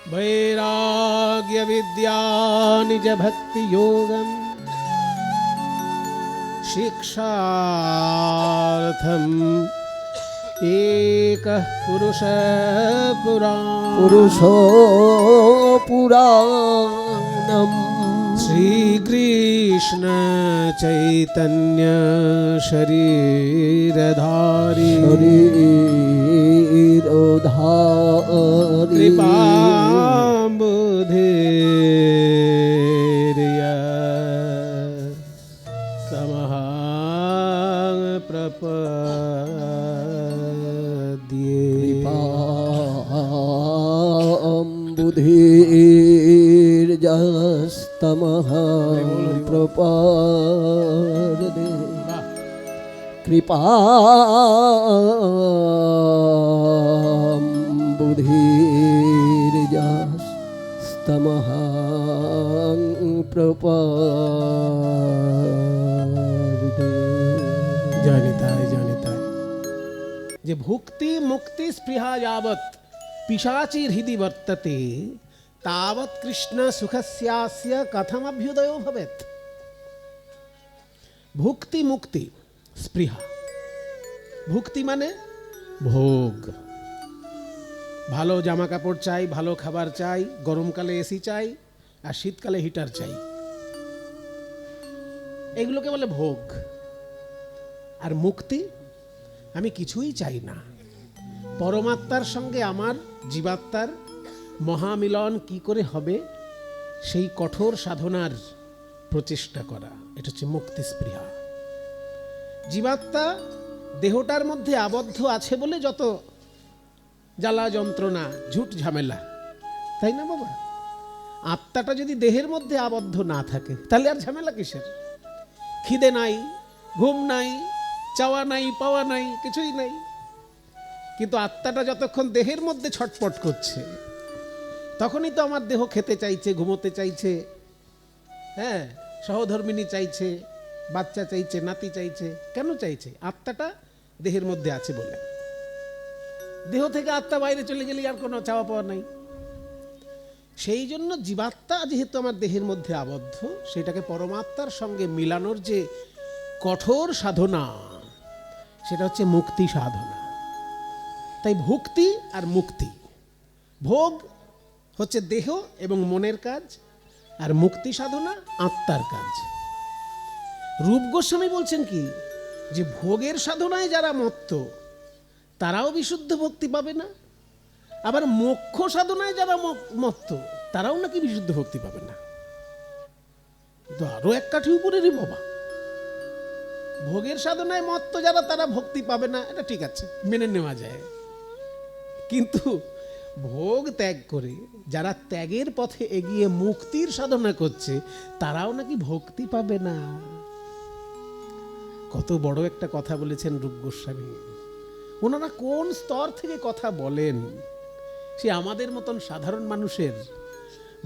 वैराग्य विद्या निज भक्ति योगम शिक्षार्थम एक पुरुष पुराणम श्री कृष्ण चैतन्य शरीरधारी कृपाम्बुधिर्य तमः प्रपद्ये बुधिर्जस्तमः प्रपद्ये कृपाम्बुधिर्जस्तमः प्रपद्ये। জানিতা যে ভুক্তি মুক্তি স্পৃহা যাবৎ পিশাচি হৃদি বর্ততে তাবৎ কৃষ্ণ সুখস্যাস্য কথম অভ্যুদয়ো ভবেৎ। ভুক্তি মুক্তি স্পৃহা, ভুক্তি মানে ভোগ, ভালো জামা কাপড় চাই, ভালো খাবার চাই, গরমকালে এসি চাই আর শীতকালে হিটার চাই, এগুলোকে বলে ভোগ। আর মুক্তি, আমি কিছুই চাই না, পরমাত্মার সঙ্গে আমার জীবাত্মার মহামিলন কি করে হবে সেই কঠোর সাধনার প্রচেষ্টা করা, এটা হচ্ছে মুক্তি স্পৃহা। জীবাত্মা দেহটার মধ্যে আবদ্ধ আছে বলে যত জ্বালা যন্ত্রণা ঝুট ঝামেলা, তাই না বাবা? আত্মাটা যদি দেহের মধ্যে আবদ্ধ না থাকে তাহলে আর ঝামেলা কিসের? খিদে নাই, ঘুম নাই, চাওয়া নাই, পাওয়া নাই, কিছুই নাই। কিন্তু আত্মাটা যতক্ষণ দেহের মধ্যে ছটপট করছে তখনই তো আমার দেহ খেতে চাইছে, ঘুমোতে চাইছে, হ্যাঁ, সহধর্মিনী চাইছে, বাচ্চা চাইছে, নাতি চাইছে। কেন চাইছে? আত্মাটা দেহের মধ্যে আছে বলে। দেহ থেকে আত্মা বাইরে চলে গেলে আর কোনো চাওয়া পাওয়া নাই। সেই জন্য জীবাত্মা যেহেতু আমার দেহের মধ্যে আবদ্ধ, সেটাকে পরমাত্মার সঙ্গে মিলানোর যে কঠোর সাধনা, সেটা হচ্ছে মুক্তি সাধনা। তাই ভুক্তি আর মুক্তি, ভোগ হচ্ছে দেহ এবং মনের কাজ, আর মুক্তি সাধনা আত্মার কাজ। রূপ গোস্বামী বলছেন কি, যে ভোগের সাধনায় যারা মত্ত তারাও বিশুদ্ধ ভক্তি পাবে না, আবার মোক্ষ সাধনায় যারা মত্ত তারাও নাকি বিশুদ্ধ ভক্তি পাবে না। তো আরো এক কাঠি উপরেরই বাবা। ভোগের সাধনায় মত্ত যারা, তারা ভক্তি পাবে না, এটা ঠিক আছে, মেনে নেওয়া যায়। কিন্তু ভোগ ত্যাগ করে যারা ত্যাগের পথে এগিয়ে মুক্তির সাধনা করছে তারাও নাকি ভক্তি পাবে না। কত বড় একটা কথা বলেছেন রূপ গোস্বামী। ওনারা কোন স্তর থেকে কথা বলেন সে আমাদের মতন সাধারণ মানুষের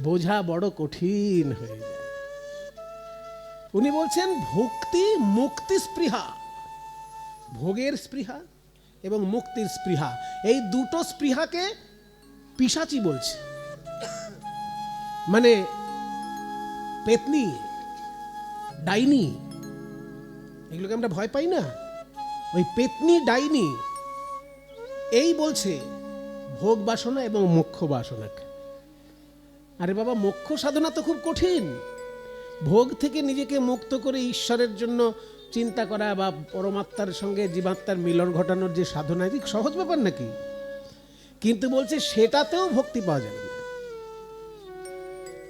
বোঝা বড় কঠিন হয়ে যায়। উনি বলছেন ভক্তি মুক্তি স্পৃহা, ভোগের স্পৃহা এবং মুক্তির স্পৃহা, এই দুটো স্পৃহাকে পিশাচি বলছে। মানে পেতনি, ডাইনি, এগুলোকে আমরা ভয় পাই না? ওই পেতনি, ডাইনি এই বলছে ভোগ বাসনা এবং মোক্ষ বাসনাকে। আরে বাবা, মোক্ষ সাধনা তো খুব কঠিন। ভোগ থেকে নিজেকে মুক্ত করে ঈশ্বরের জন্য চিন্তা করা বা পরমাত্মার সঙ্গে জীবাত্মার মিলন ঘটানোর যে সাধনা, এটি সহজ ব্যাপার নাকি? কিন্তু বলছে সেটাতেও ভক্তি পাওয়া যাবে না।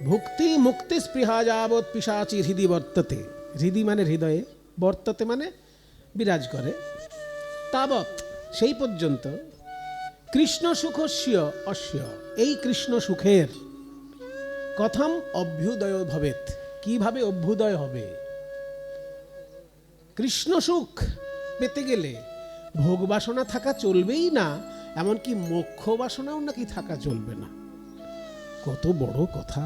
ভক্তি মুক্তি স্পৃহা যাবৎ পিশাচি হৃদি বর্ততে, হৃদি মানে হৃদয়ে, বর্ততে মানে বিরাজ করে, তাবৎ সেই পর্যন্ত কৃষ্ণ সুখস্য অস্য, এই কৃষ্ণ সুখের কথম অভ্যুদয় ভবেৎ, কিভাবে অভ্যুদয় হবে? কৃষ্ণ সুখ পেতে গেলে ভোগ বাসনা থাকা চলবেই না, এমনকি মোক্ষ বাসনাও নাকি থাকা চলবে না। কত বড় কথা!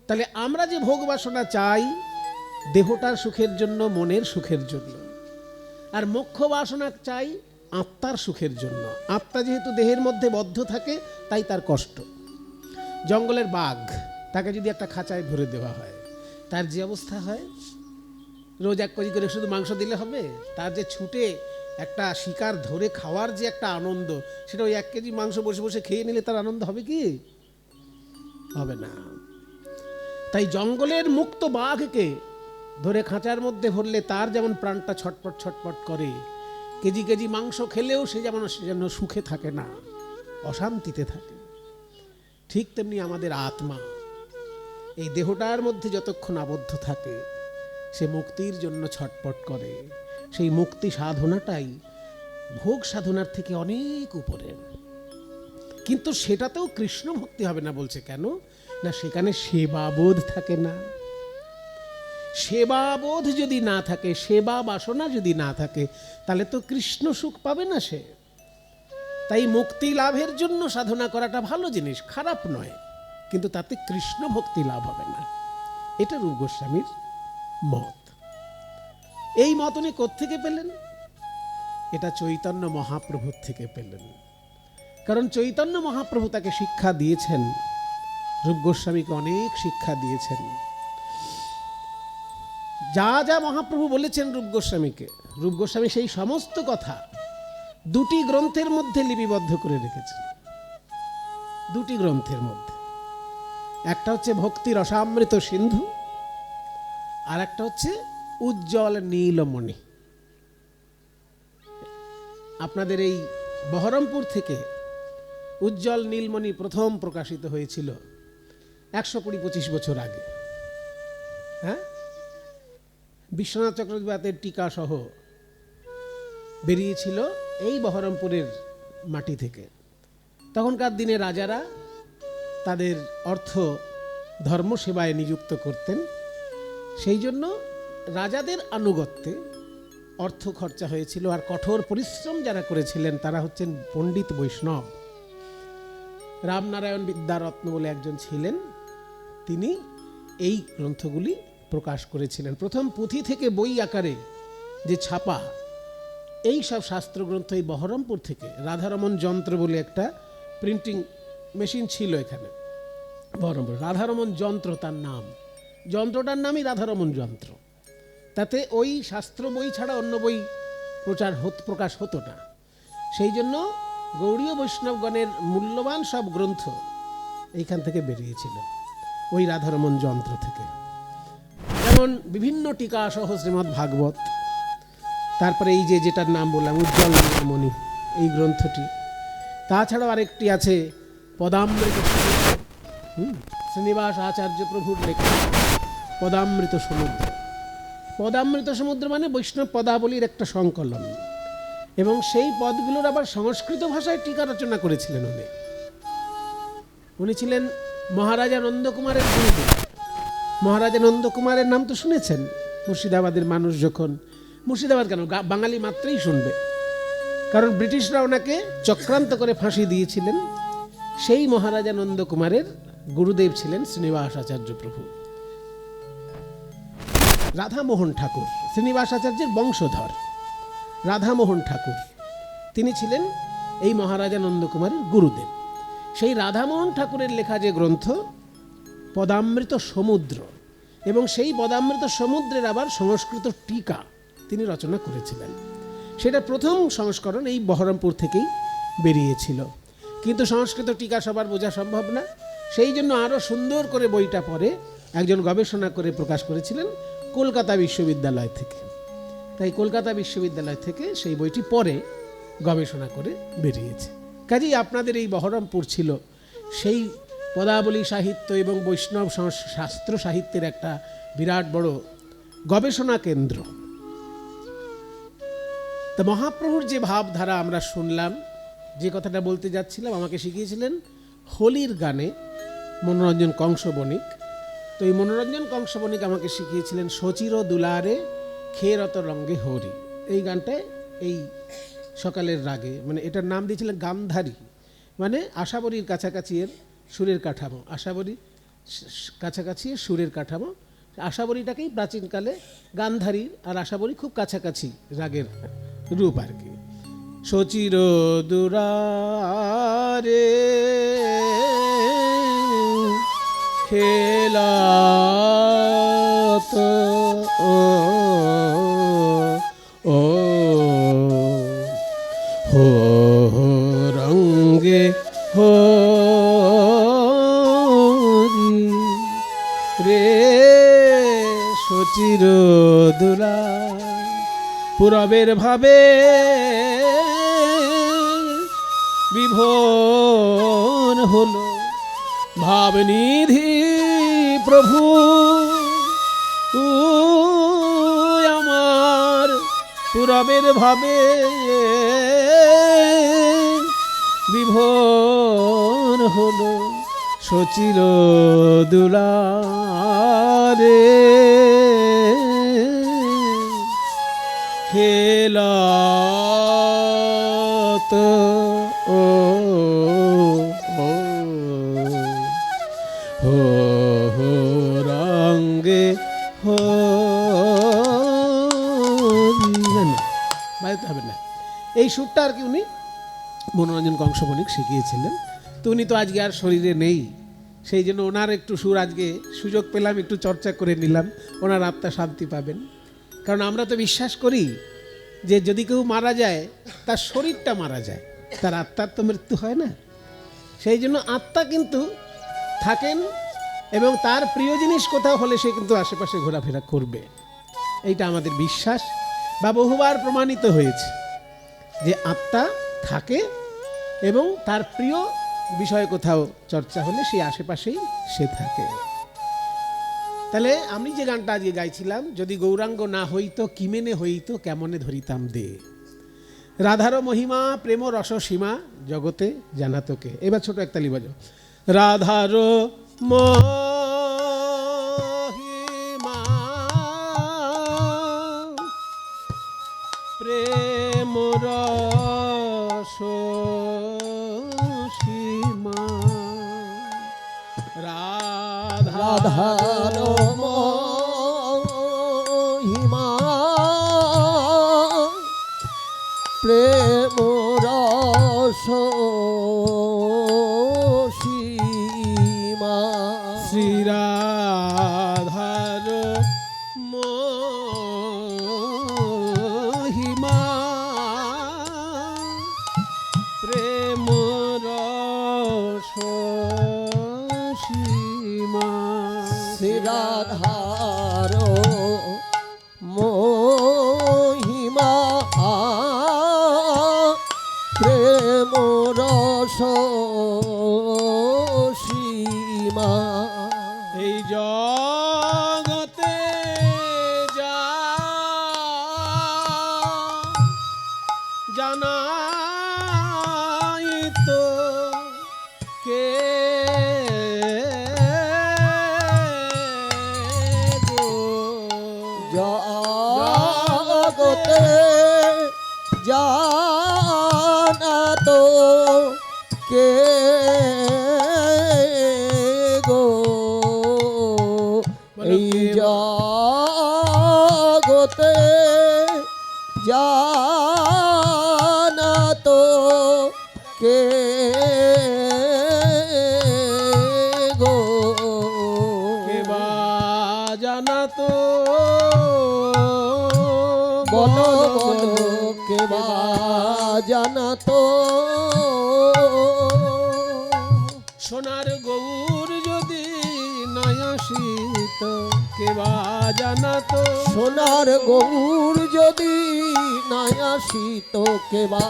তাহলে আমরা যে ভোগ বাসনা চাই দেহটার সুখের জন্য, মনের সুখের জন্য, আর মোক্ষ বাসনা চাই আত্মার সুখের জন্য। আত্মা যেহেতু দেহের মধ্যে বদ্ধ থাকে তাই তার কষ্ট। জঙ্গলের বাঘ, তাকে যদি একটা খাঁচায় ভরে দেওয়া হয়, তার যে অবস্থা হয়, রোজ 1 কেজি করে শুধু মাংস দিলে হবে? তার যে ছুটে একটা শিকার ধরে খাওয়ার যে একটা আনন্দ, সেটা ওই 1 কেজি মাংস বসে বসে খেয়ে নিলে তার আনন্দ হবে কি? হবে না। তাই জঙ্গলের মুক্ত বাঘকে ধরে খাঁচার মধ্যে ভরলে তার যেমন প্রাণটা ছটপট ছটপট করে, কেজি কেজি মাংস খেলেও সে যেন সুখে থাকে না, অশান্তিতে থাকে। ঠিক তেমনি আমাদের আত্মা এই দেহটার মধ্যে যতক্ষণ আবদ্ধ থাকে সে মুক্তির জন্য ছটপট করে। সেই মুক্তি সাধনাটাই ভোগ সাধনার থেকে অনেক উপরে। কিন্তু সেটাতেও কৃষ্ণ ভক্তি হবে না বলছে কেন না? সেখানে সেবাবোধ থাকে না। সেবাবোধ যদি না থাকে, সেবা বাসনা যদি না থাকে, তাহলে তো কৃষ্ণ সুখ পাবে না সে। তাই মুক্তি লাভের জন্য সাধনা করাটা ভালো জিনিস, খারাপ নয়, কিন্তু তাতে কৃষ্ণ ভক্তি লাভ হবে না। এটা রূপ গোস্বামীর মত। এই মত উনি কোত্থেকে পেলেন? এটা চৈতন্য মহাপ্রভুর থেকে পেলেন। কারণ চৈতন্য মহাপ্রভু তাকে শিক্ষা দিয়েছেন, রূপ গোস্বামীকে অনেক শিক্ষা দিয়েছেন। যা যা মহাপ্রভু বলেছেন রূপ গোস্বামীকে, রূপ গোস্বামী সেই সমস্ত কথা 2টি গ্রন্থের মধ্যে লিপিবদ্ধ করে রেখেছেন। 2টি গ্রন্থের মধ্যে, একটা হচ্ছে ভক্তি রসামৃত সিন্ধু, আর একটা হচ্ছে উজ্জ্বল নীলমণি। আপনাদের এই বহরমপুর থেকে উজ্জ্বল নীলমণি প্রথম প্রকাশিত হয়েছিল 120-25 বছর আগে। হ্যাঁ, বিশ্বনাথ চক্রবর্তীর টিকা সহ বেরিয়েছিল এই বহরমপুরের মাটি থেকে। তখনকার দিনে রাজারা তাদের অর্থ ধর্ম সেবায় নিযুক্ত করতেন, সেই জন্য রাজাদের আনুগত্যে অর্থ খরচা হয়েছিল। আর কঠোর পরিশ্রম যারা করেছিলেন তারা হচ্ছেন পণ্ডিত বৈষ্ণব। রামনারায়ণ বিদ্যারত্ন বলে একজন ছিলেন, তিনি এই গ্রন্থগুলি প্রকাশ করেছিলেন। প্রথম পুঁথি থেকে বই আকারে যে ছাপা এই সব শাস্ত্রগ্রন্থ এই বহরমপুর থেকে, রাধারমণ যন্ত্র বলে একটা প্রিন্টিং মেশিন ছিল এখানে বহরমপুর, রাধারমণ যন্ত্র তার নাম, যন্ত্রটার নামই রাধারমণ যন্ত্র। তাতে ওই শাস্ত্র বই ছাড়া অন্য বই প্রকাশ হতো না। সেই জন্য গৌড়ীয় বৈষ্ণবগণের মূল্যবান সব গ্রন্থ এইখান থেকে বেরিয়েছিল, ওই রাধারমণ যন্ত্র থেকে। যেমন বিভিন্ন টিকা সহ শ্রীমদ্ ভাগবত, তারপরে এই যেটার নাম বললাম উজ্জ্বল নীলমণি, এই গ্রন্থটি। তাছাড়াও আরেকটি আছে পদামৃত, শ্রীনিবাস আচার্য প্রভুর লেখা পদামৃত সমুদ্র। পদামৃত সমুদ্র মানে বৈষ্ণব পদাবলীর একটা সংকলন, এবং সেই পদগুলোর আবার সংস্কৃত ভাষায় টিকা রচনা করেছিলেন উনি। উনি ছিলেন মহারাজা নন্দকুমারের গুরুদেব। মহারাজা নন্দকুমারের নাম তো শুনেছেন, মুর্শিদাবাদের মানুষ যখন, মুর্শিদাবাদ কেন, বাঙালি মাত্রই শুনবে, কারণ ব্রিটিশরা ওনাকে চক্রান্ত করে ফাঁসি দিয়েছিলেন। সেই মহারাজা নন্দকুমারের গুরুদেব ছিলেন শ্রীনিবাস আচার্য প্রভু। রাধামোহন ঠাকুর শ্রীনিবাস আচার্যের বংশধর, রাধামোহন ঠাকুর তিনি ছিলেন এই মহারাজা নন্দকুমারের গুরুদেব। সেই রাধামোহন ঠাকুরের লেখা যে গ্রন্থ পদামৃত সমুদ্র, এবং সেই পদামৃত সমুদ্রের আবার সংস্কৃত টিকা তিনি রচনা করেছিলেন। সেটা প্রথম সংস্করণ এই বহরমপুর থেকেই বেরিয়েছিল। কিন্তু সংস্কৃত টিকা সবার বোঝা সম্ভব না, সেই জন্য আরও সুন্দর করে বইটা পরে একজন গবেষণা করে প্রকাশ করেছিলেন কলকাতা বিশ্ববিদ্যালয় থেকে। তাই কলকাতা বিশ্ববিদ্যালয় থেকে সেই বইটি পরে গবেষণা করে বেরিয়েছে। কাজেই আপনাদের এই বহরমপুর ছিল সেই পদাবলী সাহিত্য এবং বৈষ্ণব শাস্ত্র সাহিত্যের একটা বিরাট বড় গবেষণা কেন্দ্র। তা মহাপ্রভুর যে ভাবধারা আমরা শুনলাম, যে কথাটা বলতে যাচ্ছিলাম, আমাকে শিখিয়েছিলেন হোলির গানে মনোরঞ্জন কংস বণিক। তো এই মনোরঞ্জন কংস বণিক আমাকে শিখিয়েছিলেন সচির দুলারে খেরত রঙ্গে হরি, এই গানটায় এই সকালের রাগে, মানে এটার নাম দিয়েছিলেন গান্ধারী, মানে আশাবরীর কাছাকাছি এর সুরের কাঠামো, আশাবরী কাছাকাছি সুরের কাঠামো। আশাবরীটাকেই প্রাচীনকালে গান্ধারী আর আশাবরী খুব কাছাকাছি রাগের রূপ আর কি। সচির দুরারে খেলাত ও হো রঙ্গে হরি রে সচির দুরা পুরবের ভাবে বিভোর হলো ভাবনিধি প্রভু আমার পুরবের ভাবে বিভোর হলো সচির দুলারে খেলাত ও হো রঙ্গে বাজাতে হবে না। এই সুরটা আর কি উনি মনোরঞ্জন কংসবণিক শিখিয়েছিলেন। তো উনি তো আজকে আর শরীরে নেই, সেই জন্য ওনার একটু সুর আজকে সুযোগ পেলাম, একটু চর্চা করে নিলাম, ওনার আত্মা শান্তি পাবেন। কারণ আমরা তো বিশ্বাস করি যে যদি কেউ মারা যায় তার শরীরটা মারা যায়, তার আত্মার তো মৃত্যু হয় না। সেই জন্য আত্মা কিন্তু থাকেন এবং তার প্রিয় জিনিস কোথাও হলে সে কিন্তু আশেপাশে ঘোরাফেরা করবে। এইটা আমাদের বিশ্বাস বা বহুবার প্রমাণিত হয়েছে যে আত্মা থাকে এবং তার প্রিয় বিষয় কোথাও চর্চা হলে সেই আশেপাশেই সে থাকে। তাহলে আমি যে গানটা আজকে গাইছিলাম, যদি গৌরাঙ্গ না হইতো কিমেনে হইতো কেমনে ধরিতাম দে, রাধার মহিমা প্রেম রস সীমা জগতে জানাতোকে। এবার ছোট একতালি বাজো। রাধার মহিমা প্রেম রস সীমা রাধার মহিমা প্রেম রস সীমা শ্রীরাধার মহিমা প্রেম রস সীমা শ্রীরাধার মহিমা প্রেম রস সীমা এই জগতে যা জানাই তো কে গো, জগতে জানা তো কে গো, এই জগতে জানা তো কে গো, কে বা জানা তো বলো বলো কে বা জানা তো, সোনার গৌর যদি নাই আসিত কে বা জানা তো, সোনার গৌর যদি নাই আসিত কে বা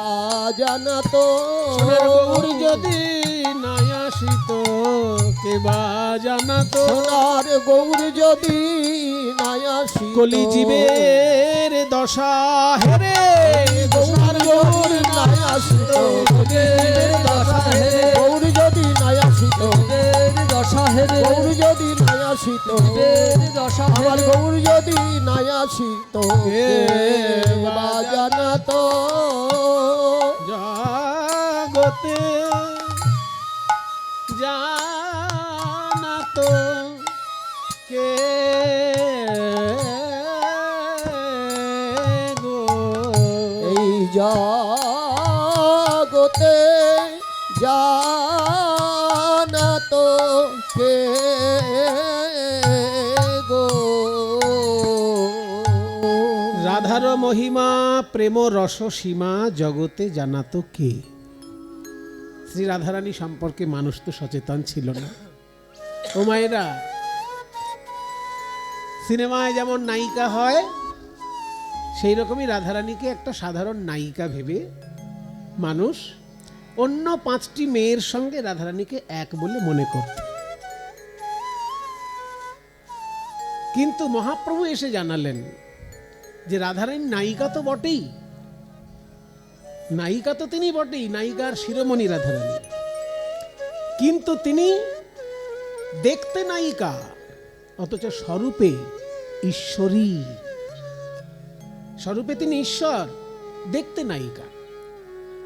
জানা তো, সোনার গৌর যদি নাই আসিত কে বা জানা তো, সোনার গৌর যদি নাই আসিত কলি জীবের দশা হেরে গৌর গৌর নাই আসিত দশা হেরে, গৌর যদি নাই আসিত দশা হেরে, গৌর যদি নাই আসিত দশা আমার গৌর যদি নাই আসিত কে বা জানা তো, জগতে জানা তো কে গো, এই জগতে রাধার মহিমা প্রেম রস সীমা জগতে জানাতো কে? শ্রী রাধারানী সম্পর্কে মানুষ তো সচেতন ছিল না। ও মায়েরা, সিনেমায় যেমন নায়িকা হয় সেই রকমই রাধারানীকে একটা সাধারণ নায়িকা ভেবে মানুষ অন্য 5টি মেয়ের সঙ্গে রাধারানীকে এক বলে মনে করত। কিন্তু মহাপ্রভু এসে জানালেন যে রাধারানী নায়িকা তো বটেই, নায়িকা তো তিনি বটেই, নায়িকার শিরোমণি রাধারানী, কিন্তু তিনি দেখতে নায়িকা অথচ স্বরূপে ঈশ্বরী। স্বরূপে তিনি ঈশ্বর, দেখতে নায়িকা।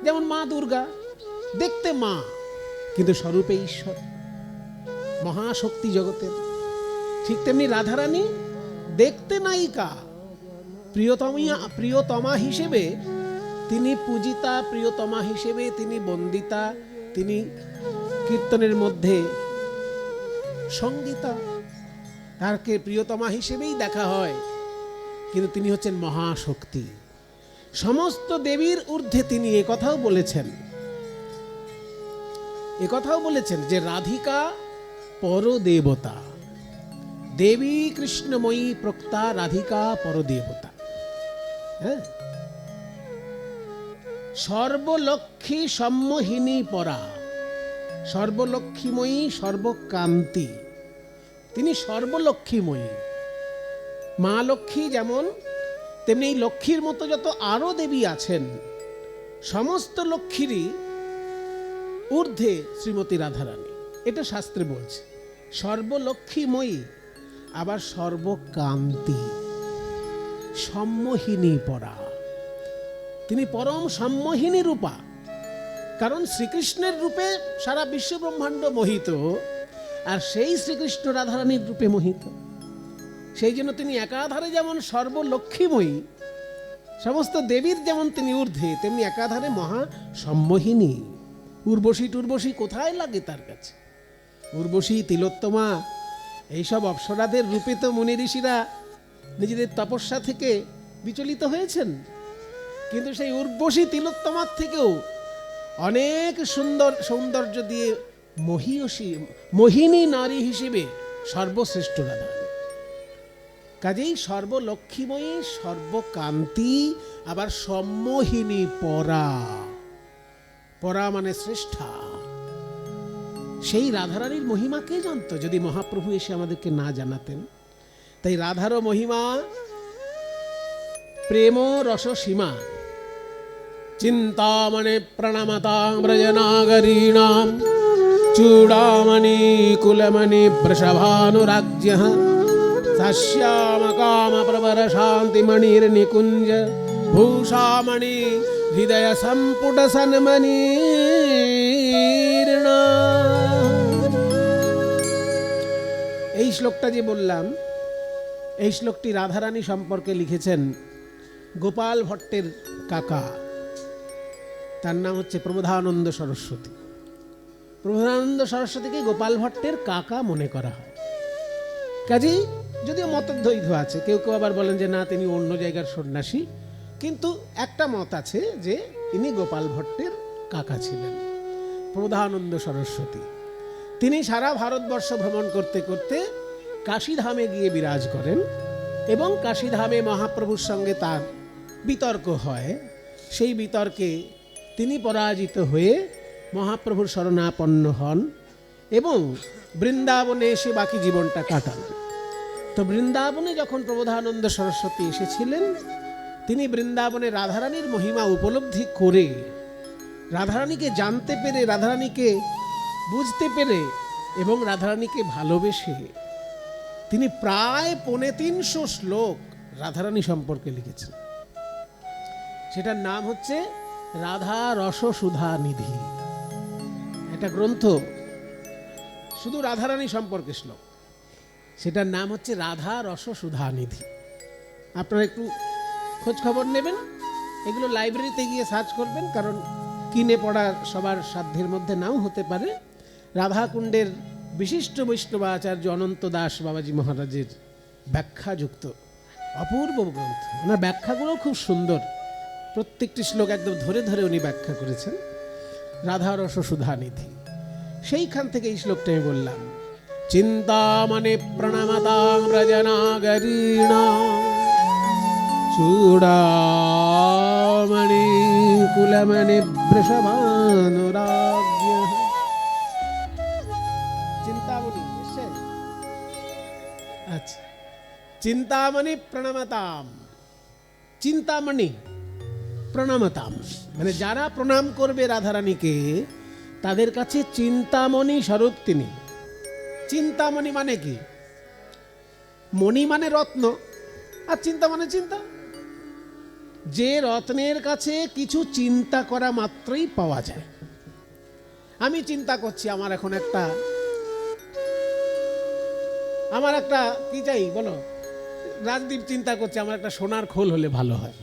যেমন মা দুর্গা দেখতে মা, কিন্তু স্বরূপে ঈশ্বর, মহাশক্তি জগতের। ঠিক তেমনি রাধারানী দেখতে নায়িকা, প্রিয়তমা হিসেবে তিনি পূজিতা, প্রিয়তমা হিসেবে তিনি বন্দিতা, তিনি কীর্তনের মধ্যে সঙ্গীতা, তাকে প্রিয়তমা হিসেবেই দেখা হয়, কিন্তু তিনি হচ্ছেন মহাশক্তি, সমস্ত দেবীর ঊর্ধ্বে। তিনি একথাও বলেছেন যে রাধিকা পরদেবতা, দেবী কৃষ্ণময়ী প্রক্তা রাধিকা পরদেবতা। হ্যাঁ, সর্বলক্ষ্মী সম্মোহিনী পরা, সর্বলক্ষ্মীময়ী সর্বকান্তি, তিনি সর্বলক্ষ্মীময়ী। মা লক্ষ্মী যেমন, তেমনি লক্ষ্মীর মতো যত আরো দেবী আছেন, সমস্ত লক্ষ্মীরই ঊর্ধ্বে শ্রীমতী রাধারানী। এটা শাস্ত্রে বলছে, সর্বলক্ষ্মীময়ী আবার সর্বকান্তি, সম্মোহিনী পরা, তিনি পরম সম্মোহিনী রূপা। কারণ শ্রীকৃষ্ণের রূপে সারা বিশ্ব ব্রহ্মাণ্ড মোহিত, আর সেই শ্রীকৃষ্ণ রাধারানীর রূপে মোহিত। সেই জন্য তিনি একাধারে যেমন সর্বলক্ষ্মীময়ী, সমস্ত দেবীর যেমন তিনি ঊর্ধ্বে, তেমনি একাধারে মহা সম্মোহিনী। উর্বশী টুর্বশী কোথায় লাগে তার কাছে? উর্বশী, তিলোত্তমা, এইসব অপ্সরাদের রূপে তো মুনি ঋষিরা নিজেদের তপস্যা থেকে বিচলিত হয়েছেন, কিন্তু সেই উর্বশী তিলোত্তমার থেকেও অনেক সুন্দর সৌন্দর্য দিয়ে মোহিনী নারী হিসেবে সর্বশ্রেষ্ঠ রাধারানী। কাজেই সর্বলক্ষ্মীময়ী, সর্বকান্তি, আবার সম্মোহিনী পরা, পরা মানে শ্রেষ্ঠা। সেই রাধারানীর মহিমা কে জানতো যদি মহাপ্রভু এসে আমাদেরকে না জানাতেন? তাই রাধারও মহিমা প্রেম রস সীমা। চিন্তামণি প্রণমতাং ব্রজনাগরীণাম চূড়ামণি কুলমণি বৃষভানুরাজ্যঃ সশ্যাম কাম প্রবর শান্তিমণির্নিকুঞ্জ ভূষামণি হৃদয় সম্পুট সন্মণির্ণা। এই শ্লোকটা যে বললাম, এই শ্লোকটি রাধারানী সম্পর্কে লিখেছেন গোপাল ভট্টের কাকা, তার নাম হচ্ছে প্রবোধানন্দ সরস্বতী। প্রবোধানন্দ সরস্বতীকে গোপাল ভট্টের কাকা মনে করা হয়। কাজেই যদিও মতদ্বৈধ আছে, কেউ কেউ আবার বলেন যে না, তিনি অন্য জায়গার সন্ন্যাসী, কিন্তু একটা মত আছে যে ইনি গোপাল ভট্টের কাকা ছিলেন, প্রবোধানন্দ সরস্বতী। তিনি সারা ভারতবর্ষ ভ্রমণ করতে করতে কাশীধামে গিয়ে বিরাজ করেন, এবং কাশীধামে মহাপ্রভুর সঙ্গে তার বিতর্ক হয়। সেই বিতর্কে তিনি পরাজিত হয়ে মহাপ্রভুর শরণাপন্ন হন এবং বৃন্দাবনে এসে বাকি জীবনটা কাটান। তো বৃন্দাবনে যখন প্রবোধানন্দ সরস্বতী এসেছিলেন, তিনি বৃন্দাবনে রাধারানীর মহিমা উপলব্ধি করে, রাধারানীকে জানতে পেরে, রাধারানীকে বুঝতে পেরে এবং রাধারানীকে ভালোবেসে তিনি প্রায় 350 শ্লোক রাধারানী সম্পর্কে লিখেছেন। সেটার নাম হচ্ছে রাধা রস সুধা নিধি। একটা গ্রন্থ শুধু রাধারানী সম্পর্কে শ্লোক, সেটার নাম হচ্ছে রাধা রস সুধা নিধি। আপনারা একটু খোঁজ খবর নেবেন, এগুলো লাইব্রেরিতে গিয়ে সার্চ করবেন, কারণ কিনে পড়ার সবার সাধ্যের মধ্যে নাও হতে পারে। রাধাকুণ্ডের বিশিষ্ট বৈষ্ণবাচার্য অনন্ত দাস বাবাজি মহারাজের ব্যাখ্যাযুক্ত অপূর্ব গ্রন্থ। ওনার ব্যাখ্যাগুলো খুব সুন্দর, প্রত্যেকটি শ্লোক একদম ধরে ধরে উনি ব্যাখ্যা করেছেন। রাধারস সুধানিধি, সেইখান থেকে এই শ্লোকটা আমি বললাম, চিন্তামণি প্রণমতাং ব্রজনাগরীণাং চূড়ামণি কুলমণি বৃষভানুরাজ্ঞ। চিন্তামণি এসছে? আচ্ছা, চিন্তামণি প্রণমতাম, চিন্তামণি প্রণমতাম মানে যারা প্রণাম করবে রাধারানীকে তাদের কাছে চিন্তামণি স্বরূপ তিনি। চিন্তামণি মানে কি? মণি মানে রত্ন, আর চিন্তা মানে চিন্তা। যে রত্নের কাছে কিছু চিন্তা করা মাত্রই পাওয়া যায়। আমি চিন্তা করছি আমার একটা কি চাই বলো, রাজদীপ চিন্তা করছে আমার একটা সোনার খোল হলে ভালো হয়।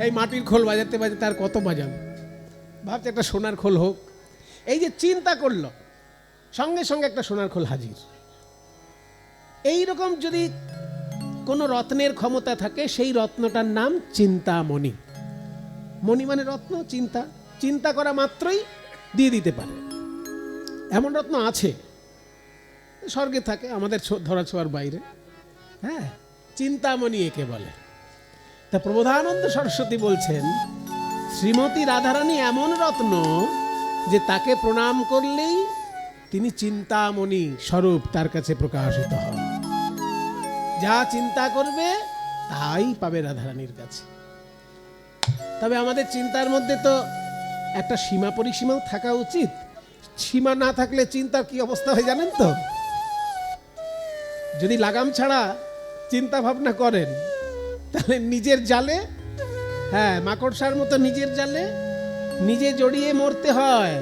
এই মাটির খোল বাজাতে বাজাতে আর কত বাজাবো, ভাবছে একটা সোনার খোল হোক। এই যে চিন্তা করলো, সঙ্গে সঙ্গে একটা সোনার খোল হাজির। এই রকম যদি কোনো রত্নের ক্ষমতা থাকে, সেই রত্নটার নাম চিন্তামণি। মণি মানে রত্ন, চিন্তা, চিন্তা করা মাত্রই দিয়ে দিতে পারে। এমন রত্ন আছে, স্বর্গে থাকে, আমাদের ধরাছোঁয়ার বাইরে। হ্যাঁ, চিন্তামণি একে বলে। তা প্রবোধানন্দ সরস্বতী বলছেন, শ্রীমতী রাধারানী এমন রত্ন যে তাকে প্রণাম করলেই তিনি চিন্তামণি স্বরূপ তার কাছে প্রকাশিত হন। যা চিন্তা করবে তাই পাবে রাধারানীর কাছে। তবে আমাদের চিন্তার মধ্যে তো একটা সীমা পরিসীমাও থাকা উচিত। সীমা না থাকলে চিন্তার কি অবস্থা হয় জানেন তো? যদি লাগাম ছাড়া চিন্তা ভাবনা করেন তাহলে নিজের জালে, হ্যাঁ মাকড়সার মতো নিজের জালে নিজে জড়িয়ে মরতে হয়।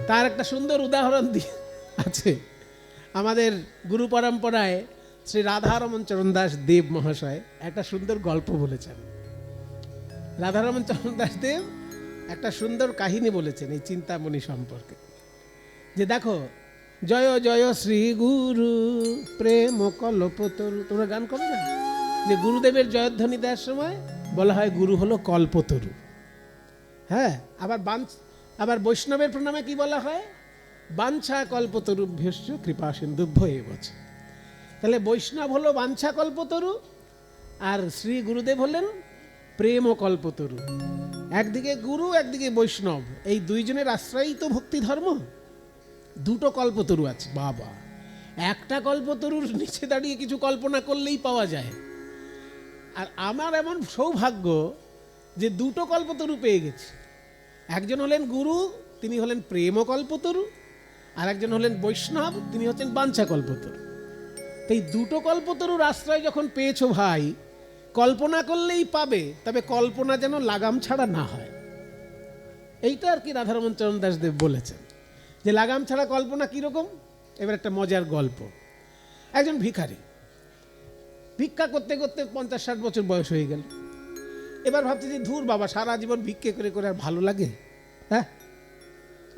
তার একটা সুন্দর উদাহরণ দিয়ে আছে আমাদের গুরু পরম্পরায়। শ্রী রাধারমণ চরণ দাস দেব মহাশয় একটা সুন্দর গল্প বলেছেন। রাধারমণ চরণ দাস দেব একটা সুন্দর কাহিনী বলেছেন এই চিন্তামণি সম্পর্কে, যে দেখো, জয় জয় শ্রী গুরু প্রেম কল্পতরু, তোমরা গান করো না, যে গুরুদেবের জয়ধ্বনি দেওয়ার সময় বলা হয় গুরু হলো কল্পতরু। হ্যাঁ, আবার বৈষ্ণবের প্রণামে কি বলা হয়? বাঞ্ছা কল্পতরুভ্যশ্চ কৃপা সিন্ধুভ্য এবচ। তাহলে বৈষ্ণব হলো বাঞ্ছা কল্পতরু, আর শ্রী গুরুদেব হলেন প্রেম কল্পতরু। একদিকে গুরু, একদিকে বৈষ্ণব, এই দুইজনের আশ্রয়ই তো ভক্তি ধর্ম। দুটো কল্পতরু আছে বাবা। একটা কল্পতরুর নিচে দাঁড়িয়ে কিছু কল্পনা করলেই পাওয়া যায়। আর আমার এমন সৌভাগ্য যে দুটো কল্পতরু পেয়ে গেছি। একজন হলেন গুরু, তিনি হলেন প্রেম কল্পতরু, আর একজন হলেন বৈষ্ণব, তিনি হচ্ছেন বাঞ্ছা কল্পতরু। এই দুটো কল্পতরুর আশ্রয় যখন পেয়েছো ভাই, কল্পনা করলেই পাবে, তবে কল্পনা যেন লাগাম ছাড়া না হয়। এইটা আর কি রাধারমণ চরণ দাস দেব বলেছেন, যে লাগাম ছাড়া কল্পনা কিরকম। এবার একটা মজার গল্প। একজন ভিখারি ভিক্ষা করতে করতে 50-60 বছর বয়স হয়ে গেল। এবার ভাবছে যে ধুর বাবা, সারা জীবন ভিক্ষে করে করে আর ভালো লাগে? হ্যাঁ,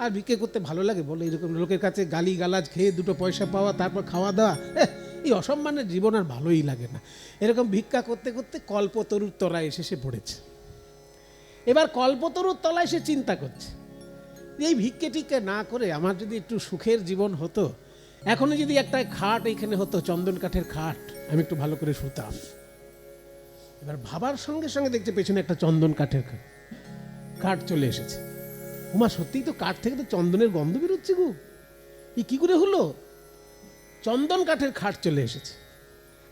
আর ভিক্ষে করতে ভালো লাগে বলে? এরকম লোকের কাছে গালি গালাজ খেয়ে দুটো পয়সা পাওয়া, তারপর খাওয়া দাওয়া, এই অসম্মানের জীবন আর ভালোই লাগে না। এরকম ভিক্ষা করতে করতে কল্পতরুর তলায় এসে সে পড়েছে। এবার কল্পতরুর তলায় সে চিন্তা করছে, এই ভিক্ষে টিক্ষে না করে আমার যদি একটু সুখের জীবন হতো, এখনো যদি একটা খাট এইখানে হতো, চন্দন কাঠের খাট, আমি একটু ভালো করে শুতাম। এবার ভাবার সঙ্গে সঙ্গে দেখছে পেছনে একটা চন্দন কাঠের খাট চলে এসেছে। উমা, সত্যিই তো কাঠ থেকে তো চন্দনের গন্ধ বেরোচ্ছে গো, এই কি করে হলো? চন্দন কাঠের খাট চলে এসেছে।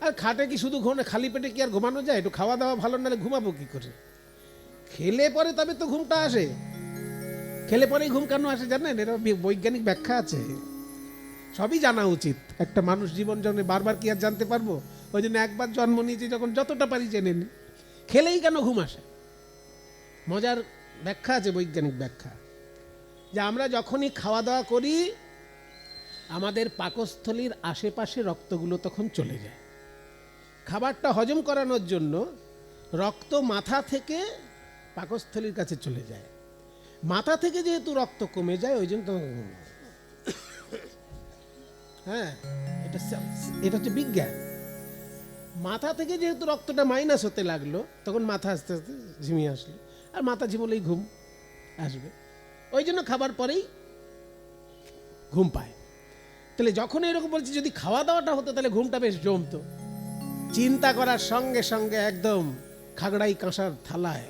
আর খাটে কি শুধু খালি পেটে কি আর ঘুমানো যায়? একটু খাওয়া দাওয়া ভালো, নাহলে ঘুমাবো কি করে? খেলে পরে তবে তো ঘুমটা আসে। খেলে পরেই ঘুম কেন আসে জানেন? এর বৈজ্ঞানিক ব্যাখ্যা আছে, সবই জানা উচিত। একটা মানুষ জীবন জন্মে বারবার কি আর জানতে পারবো? ওই জন্য একবার জন্ম নিয়েছি যখন, যতটা পারি জেনে নি। খেলেই কেন ঘুম আসে? মজার ব্যাখ্যা আছে, বৈজ্ঞানিক ব্যাখ্যা, যে আমরা যখনই খাওয়া দাওয়া করি আমাদের পাকস্থলীর আশেপাশে রক্তগুলো তখন চলে যায়। খাবারটা হজম করানোর জন্য রক্ত মাথা থেকে পাকস্থলীর কাছে চলে যায়। মাথা থেকে যেহেতু রক্ত কমে যায়, ওই জন্য হ্যাঁ, এটা হচ্ছে বিজ্ঞান। মাথা থেকে যেহেতু রক্তটা মাইনাস হতে লাগলো, তখন মাথা আস্তে আস্তে ঝিমিয়ে আসলো, আর মাথা ঝিমলেই ঘুম আসবে, ওই জন্য খাবার পরেই ঘুম পায়। তাহলে যখন এরকম বলছি যদি খাওয়া দাওয়াটা হতো তাহলে ঘুমটা বেশ জমতো। চিন্তা করার সঙ্গে সঙ্গে একদম খাগড়াই কাঁসার থালায়,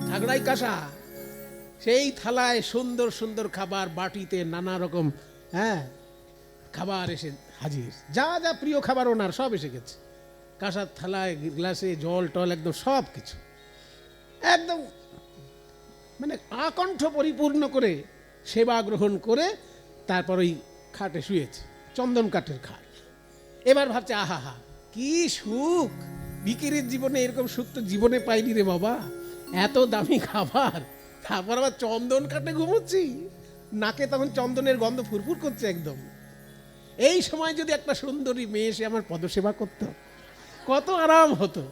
খাগড়াই কাঁসা, সেই থালায় সুন্দর সুন্দর খাবার, বাটিতে নানা রকম খাবার এসে হাজির, যা যা প্রিয় খাবার ওনার সব এসে গেছে, কাঁসার থালায়, গ্লাসে জল টল, একদম সব কিছু একদম মানে আকণ্ঠ পরিপূর্ণ করে সেবা গ্রহণ করে তারপর ওই খাটে শুয়েছে, চন্দন কাঠের খাট। এবার ভাবছে আহা হা কি সুখ, ভিখিরির জীবনে এরকম সুখ তো জীবনে পাইনি রে বাবা, এত দামি খাবার, তারপর আবার চন্দন কাঠে ঘুমোচ্ছি, নাকে তখন চন্দনের গন্ধ ফুরফুর করছে একদম। এই সময় যদি একটা সুন্দরী মেয়ে এসে আমার পদসেবা করতো কত আরাম হতো।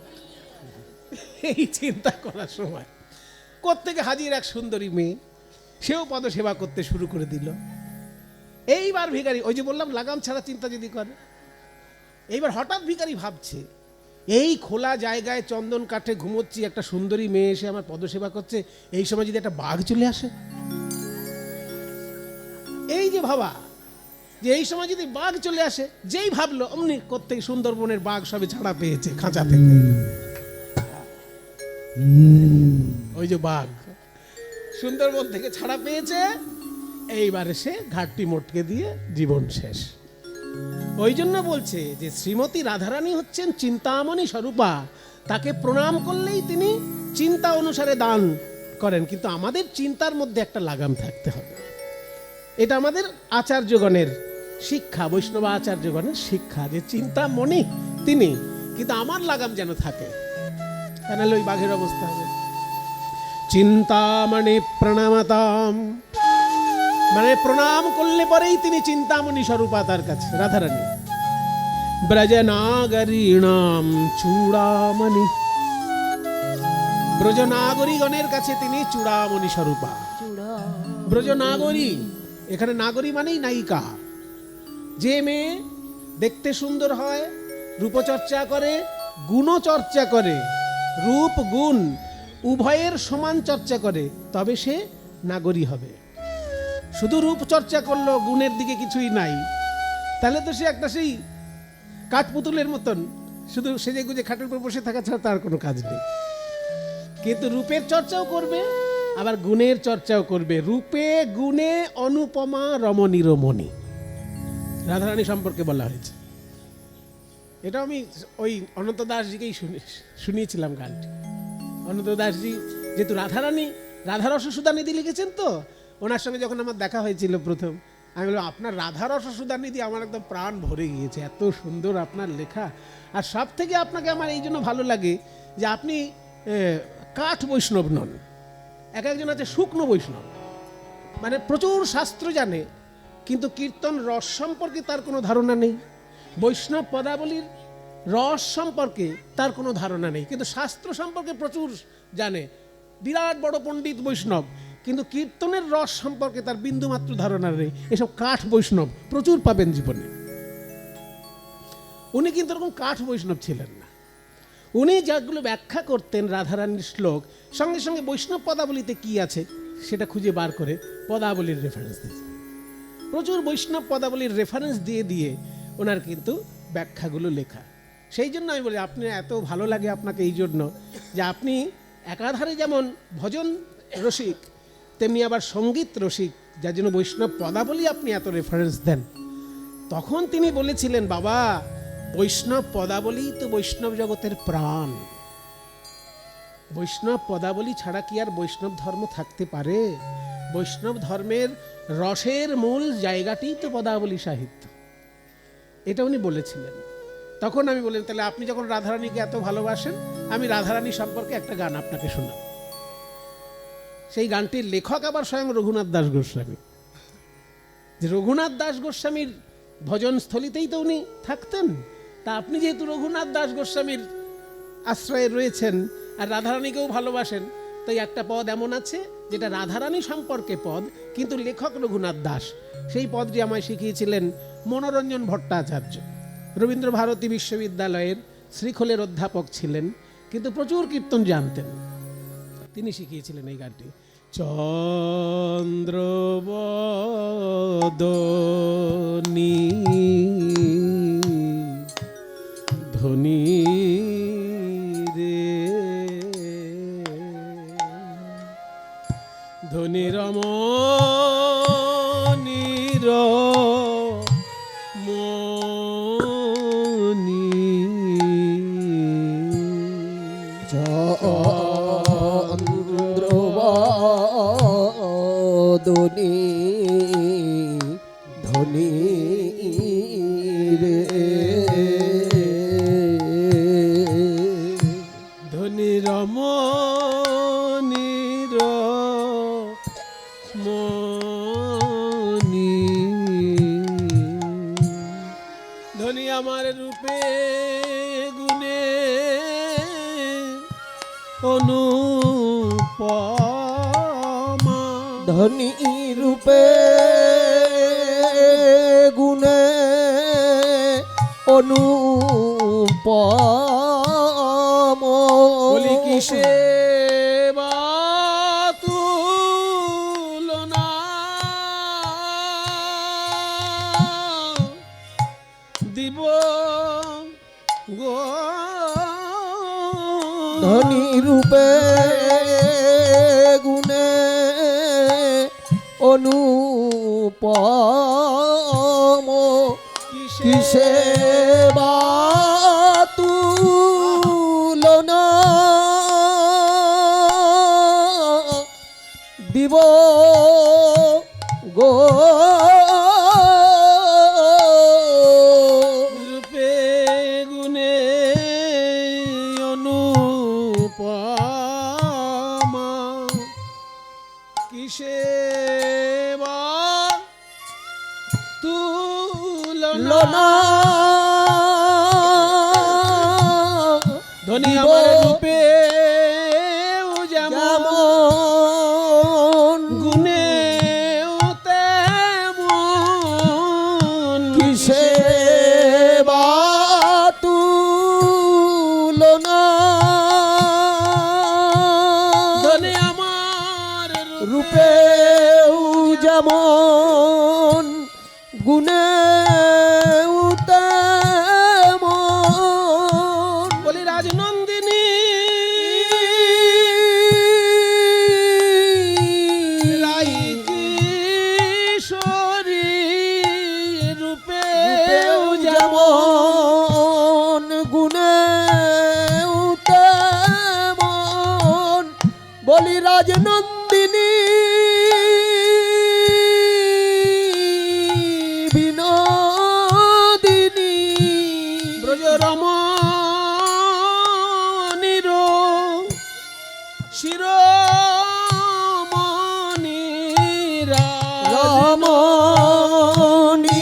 এই চিন্তা করার সময় কোত্থেকে হাজির এক সুন্দরী মেয়ে, সেও পদসেবা করতে শুরু করে দিল। এইবার ভিখারি, ওই যে বললাম লাগাম ছাড়া চিন্তা যদি করে, এইবার হঠাৎ ভিখারি ভাবছে এই খোলা জায়গায় চন্দন কাঠে ঘুমোচ্ছি, একটা সুন্দরী মেয়ে এসে আমার পদসেবা করছে, এই সময় যদি একটা বাঘ চলে আসে, এই যে ভাবা যে এই সময় যদি বাঘ চলে আসে, যেই ভাবলো অমনি কোত্থেকে সুন্দরবনের বাঘ সবে ছাড়া পেয়েছে খাঁচা থেকে, ওই যে বাঘ সুন্দরবন থেকে ছাড়া পেয়েছে, এইবারে সে ঘাটটি মোটকে দিয়ে জীবন শেষ। ওই জন্য বলছে যে শ্রীমতী রাধারানী হচ্ছেন চিন্তামণি স্বরূপা, তাকে প্রণাম করলেই তিনি চিন্তা অনুসারে দান করেন, কিন্তু আমাদের চিন্তার মধ্যে একটা লাগাম থাকতে হবে। এটা আমাদের আচার্যগণের শিক্ষা, বৈষ্ণব আচার্যগণের শিক্ষা, যে চিন্তামণি তিনি, কিন্তু আমার লাগাম যেন থাকে, তাহলে ওই বাঘের অবস্থা হবে। চিন্তামণি প্রণামতাম, মানে প্রণাম করলে পরেই তিনি চিন্তামণি স্বরূপা তার কাছে রাধারানী। ব্রজনাগরীণাম চূড়ামণি, ব্রজনাগরীগণের কাছে তিনি চূড়ামণি স্বরূপা। ব্রজনাগরী, এখানে নাগরী মানেই নায়িকা, যে মেয়ে দেখতে সুন্দর হয়, রূপচর্চা করে, গুণচর্চা করে, রূপ গুণ উভয়ের সমান চর্চা করে, তবে সে নাগরী হবে। শুধু রূপ চর্চা করলো, গুণের দিকে কিছুই নাই, তাহলে তো সে একটা সেই কাঠপুতুলের মতন শুধু সেজে গুজে খাটের উপর বসে থাকা ছাড়া তার কোনো কাজ নেই। কিন্তু রূপের চর্চাও করবে, আবার গুণের চর্চাও করবে। রূপে গুণে অনুপমা রমণী রমণী, রাধারানী সম্পর্কে বলা হয়েছে। এটা আমি ওই অনন্ত দাসজিকেই শুনিয়েছিলাম গানটি। অনন্ত দাসজি যেহেতু রাধারানী, রাধারস সুধানিধি লিখেছেন, তো ওনার সঙ্গে যখন আমার দেখা হয়েছিল প্রথম, আমি বললাম আপনার রাধারস সুধানিধি আমার একদম প্রাণ ভরে গিয়েছে, এত সুন্দর আপনার লেখা। আর সব থেকে আপনাকে আমার এই জন্য ভালো লাগে যে আপনি কাঠ বৈষ্ণব নন, একজন আছে শুকনো বৈষ্ণব, মানে প্রচুর শাস্ত্র জানে কিন্তু কীর্তন রস সম্পর্কে তার কোনো ধারণা নেই, বৈষ্ণব পদাবলীর রস সম্পর্কে তার কোনো ধারণা নেই, কিন্তু শাস্ত্র সম্পর্কে প্রচুর জানে, বিরাট বড় পণ্ডিত বৈষ্ণব, কিন্তু কীর্তনের রস সম্পর্কে তার বিন্দুমাত্র ধারণা নেই। এসব কাঠ বৈষ্ণব প্রচুর পাবেন জীবনে। উনি কিন্তু এরকম কাঠ বৈষ্ণব ছিলেন না। উনি যেগুলো ব্যাখ্যা করতেন রাধারানীর শ্লোক, সঙ্গে সঙ্গে বৈষ্ণব পদাবলীতে কি আছে সেটা খুঁজে বার করে পদাবলীর রেফারেন্স দিতেন। প্রচুর বৈষ্ণব পদাবলীর রেফারেন্স দিয়ে দিয়ে ওনার কিন্তু ব্যাখ্যাগুলো লেখা। সেই জন্য আমি বলি আপনি এত ভালো লাগে আপনাকে এই জন্য যে আপনি একাধারে যেমন ভজন রসিক, তেমনি আবার সঙ্গীত রসিক, যার জন্য বৈষ্ণব পদাবলী আপনি এত রেফারেন্স দেন। তখন তিনি বলেছিলেন, বাবা বৈষ্ণব পদাবলী তো বৈষ্ণব জগতের প্রাণ, বৈষ্ণব পদাবলী ছাড়া কি আর বৈষ্ণব ধর্ম থাকতে পারে? বৈষ্ণব ধর্মের রসের মূল জায়গাটি তো পদাবলী সাহিত্য, এটা উনি বলেছিলেন। তখন আমি বললাম তাহলে আপনি যখন রাধারানীকে এত ভালোবাসেন, আমি রাধারানী সম্পর্কে একটা গান আপনাকে শোনাব। সেই গানটির লেখক আবার স্বয়ং রঘুনাথ দাস গোস্বামী। যে রঘুনাথ দাস গোস্বামীর ভজনস্থলিতেই তো উনি থাকতেন, তা আপনি যেহেতু রঘুনাথ দাস গোস্বামীর আশ্রয়ে রয়েছেন আর রাধারানীকেও ভালোবাসেন, তাই একটা পদ এমন আছে যেটা রাধারানী সম্পর্কে পদ, কিন্তু লেখক রঘুনাথ দাস। সেই পদটি আমায় শিখিয়েছিলেন মনোরঞ্জন ভট্টাচার্য। রবীন্দ্র ভারতী বিশ্ববিদ্যালয়ের শ্রীখোলের অধ্যাপক ছিলেন, কিন্তু প্রচুর কীর্তন জানতেন। তিনি শিখিয়েছিলেন এই গানটি। চন্দ্রবদনী ধনী রে ধনী রমণীর মনি চন্দ্রবদনী ধনী রে ধনী রমণীর মনি ধনী আমার রূপে গুণে অনুপমা ধনী রূপে গুণে অনুপম বলি কিসে বা তুলনা দিব গো ধনী রূপে গুণে অনুপম কিসে বা তুলনা দিব গো রূপে গুণে অনুপমা কিসে বা তুলনা ধনী আমার রূপে যেমন গুণে তেমন কিসে বা তুলনা ধনী আমার রূপে যেমন গুণে তেমন বলি রাজনন্দিনী রাই কিশোরী রূপে যেমন গুণে তেমন বলি রাজনন্দিনী বিনোদিনী ব্রজ রমণীর শিরোমণি রমণী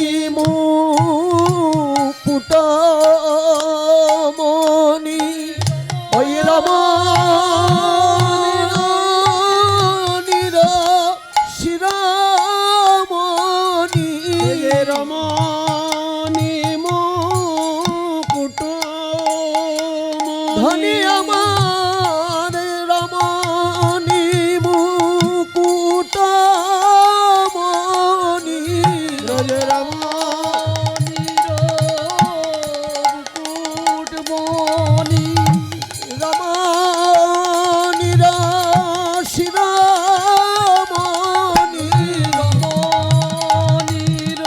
মুকুটমণি ওই রমণীর শিরোমণি রমণী মুকুট ধনী আমার রমণী মুকুটমণি ব্রজ রমণীর মুকুটমণি রমণীর শিরোমণি রমণীর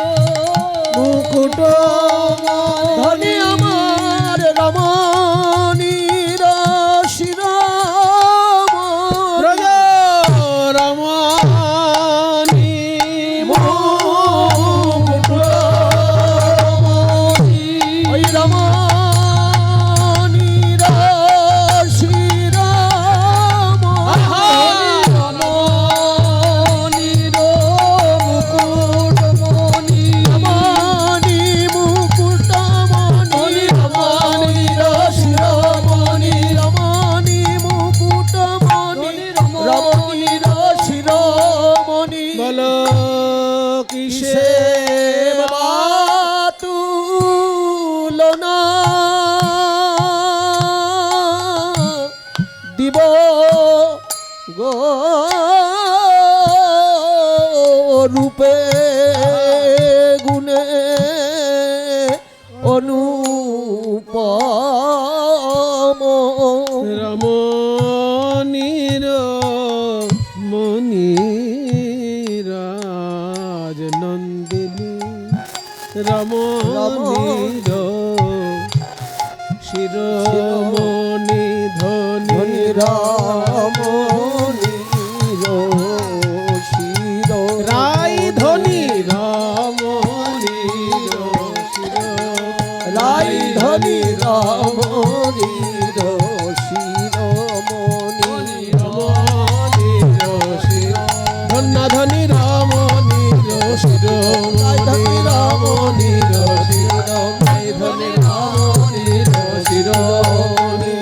রূপে গুণে অনুপম রমণীর মণিরাজ নন্দিনী রমণীর শিরোমণি ধনি রমণীর শির রাই ধনি রমণীর রাই ধনি রমণীর শিরোমণি ধন্য ধনি রমণীর শিরোমণি রমণীর ধনি রমণীর শিরোমণি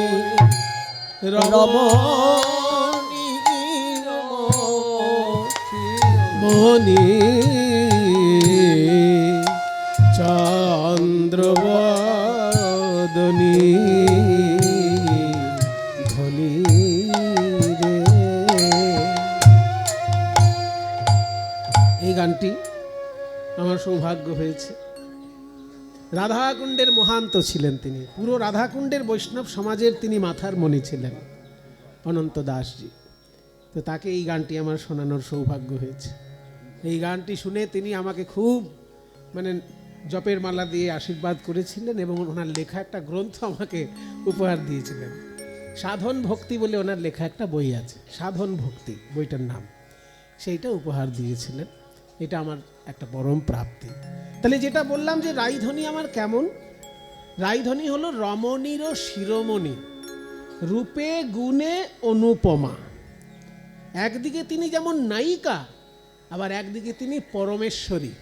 রমণীর মণি চন্দ্রবদনী ধনী রে। এই গানটি আমার সৌভাগ্য হয়েছে। রাধাকুণ্ডের মহান্ত ছিলেন তিনি, পুরো রাধাকুণ্ডের বৈষ্ণব সমাজের তিনি মাথার মণি ছিলেন অনন্ত দাসজি। তো তাকে এই গানটি আমার শোনানোর সৌভাগ্য হয়েছে। এই গানটি শুনে তিনি আমাকে খুব মানে জপের মালা দিয়ে আশীর্বাদ করেছিলেন এবং ওনার লেখা একটা গ্রন্থ আমাকে উপহার দিয়েছিলেন। সাধন ভক্তি বলে ওনার লেখা একটা বই আছে, সাধন ভক্তি বইটার নাম, সেইটা উপহার দিয়েছিলেন। এটা আমার একটা পরম প্রাপ্তি। তাহলে যেটা বললাম যে রাইধনী আমার কেমন, রাইধনী হলো রমণীর শিরোমণি, রূপে গুণে অনুপমা। একদিকে তিনি যেমন নায়িকা, আবার একদিকে তিনি পরমেশ্বরী,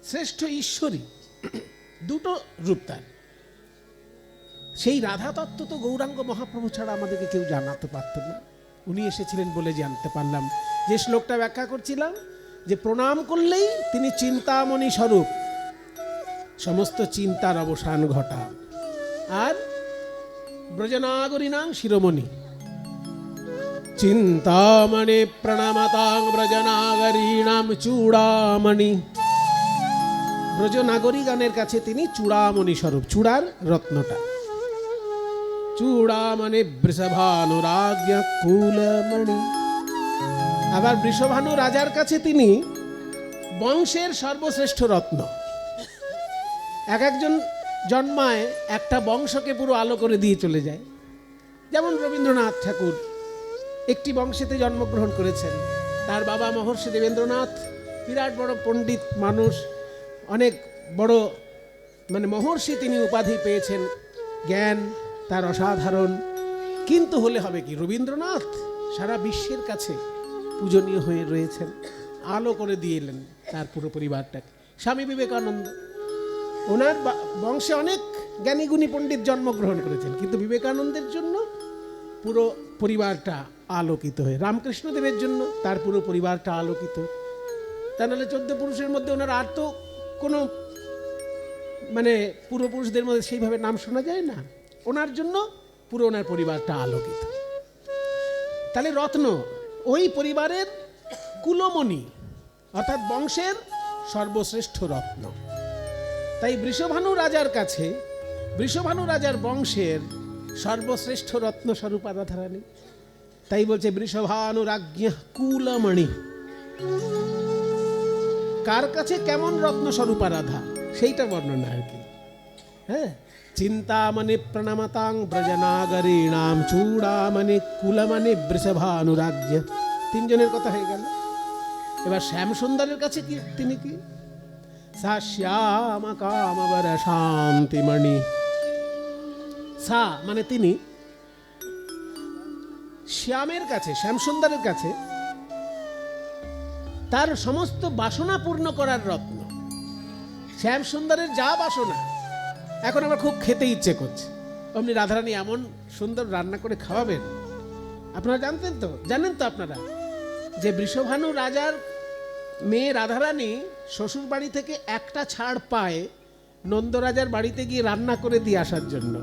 শ্রেষ্ঠ ঈশ্বরী, দুটো রূপ তার। সেই রাধা তত্ত্ব তো গৌরাঙ্গ মহাপ্রভু ছাড়া আমাদেরকে কেউ জানাতে পারত না, উনি এসেছিলেন বলে জানতে পারলাম। যে শ্লোকটা ব্যাখ্যা করছিলাম যে প্রণাম করলেই তিনি চিন্তামণি স্বরূপ, সমস্ত চিন্তার অবসান ঘটা। আর ব্রজনাগরীণাং শিরোমণি, চিন্তামণি প্রণামতাং ব্রজনাগরীণাম চূড়ামণি। ব্রজনাগরী গানের কাছে তিনি চূড়ামণি স্বরূপ, চূড়ার রত্নটা। চূড়ামণি বৃষভানুরাজ্ঞ কুলমণি। আবার বৃষভানু রাজার কাছে তিনি বংশের সর্বশ্রেষ্ঠ রত্ন। এক একজন জন্মায় একটা বংশকে পুরো আলো করে দিয়ে চলে যায়। যেমন রবীন্দ্রনাথ ঠাকুর একটি বংশেতে জন্মগ্রহণ করেছেন, তার বাবা মহর্ষি দেবেন্দ্রনাথ বিরাট বড় পণ্ডিত মানুষ, অনেক বড় মানে মহর্ষি তিনি উপাধি পেয়েছেন, জ্ঞান তার অসাধারণ। কিন্তু হলে হবে কি, রবীন্দ্রনাথ সারা বিশ্বের কাছে পূজনীয় হয়ে রয়েছেন, আলো করে দিয়ে এলেন তার পুরো পরিবারটাকে। স্বামী বিবেকানন্দ ওনার বংশে অনেক জ্ঞানীগুণী পণ্ডিত জন্মগ্রহণ করেছেন, কিন্তু বিবেকানন্দের জন্য পুরো পরিবারটা আলোকিত হয়ে, রামকৃষ্ণদেবের জন্য তার পুরো পরিবারটা আলোকিত। তা নাহলে 14 পুরুষের মধ্যে ওনার আর তো কোনো মানে পূর্বপুরুষদের মধ্যে সেইভাবে নাম শোনা যায় না, ওনার জন্য পুরো ওনার পরিবারটা আলোকিত। তাহলে রত্ন ওই পরিবারের কুলমণি, অর্থাৎ বংশের সর্বশ্রেষ্ঠ রত্ন। তাই বৃষভানু রাজার কাছে, বৃষভানু রাজার বংশের সর্বশ্রেষ্ঠ রত্ন স্বরূপ রাধারানী। তাই বলছে বৃষভানুরাজ্ঞ কুলমণি। কার কাছে কেমন রত্ন স্বরূপা রাধা সেইটা বর্ণনা আর কি। হ্যাঁ, চিন্তামণি প্রণামতাং ব্রজনাগরীণাম চূড়ামণি কুলমণি বৃষভানুরাজ্ঞ। তিনজনের কথা হয়ে গেল। এবার শ্যাম সুন্দরের কাছে কি, তিনি কি, সা শ্যাম কামবর শান্তিমণি। সা মানে তিনি, শ্যামের কাছে, শ্যাম সুন্দরের কাছে তার সমস্ত বাসনা পূর্ণ করার রত্ন। শ্যাম সুন্দরের যা বাসনা, এখন আমার খুব খেতে ইচ্ছে করছে, অমনি রাধারানী এমন সুন্দর রান্না করে খাওয়াবেন। আপনারা জানতেন তো, জানেন তো আপনারা যে বৃষভানু রাজার মেয়ে রাধারানী শ্বশুর বাড়ি থেকে একটা ছাড় পায় নন্দরাজার বাড়িতে গিয়ে রান্না করে দিয়ে আসার জন্য।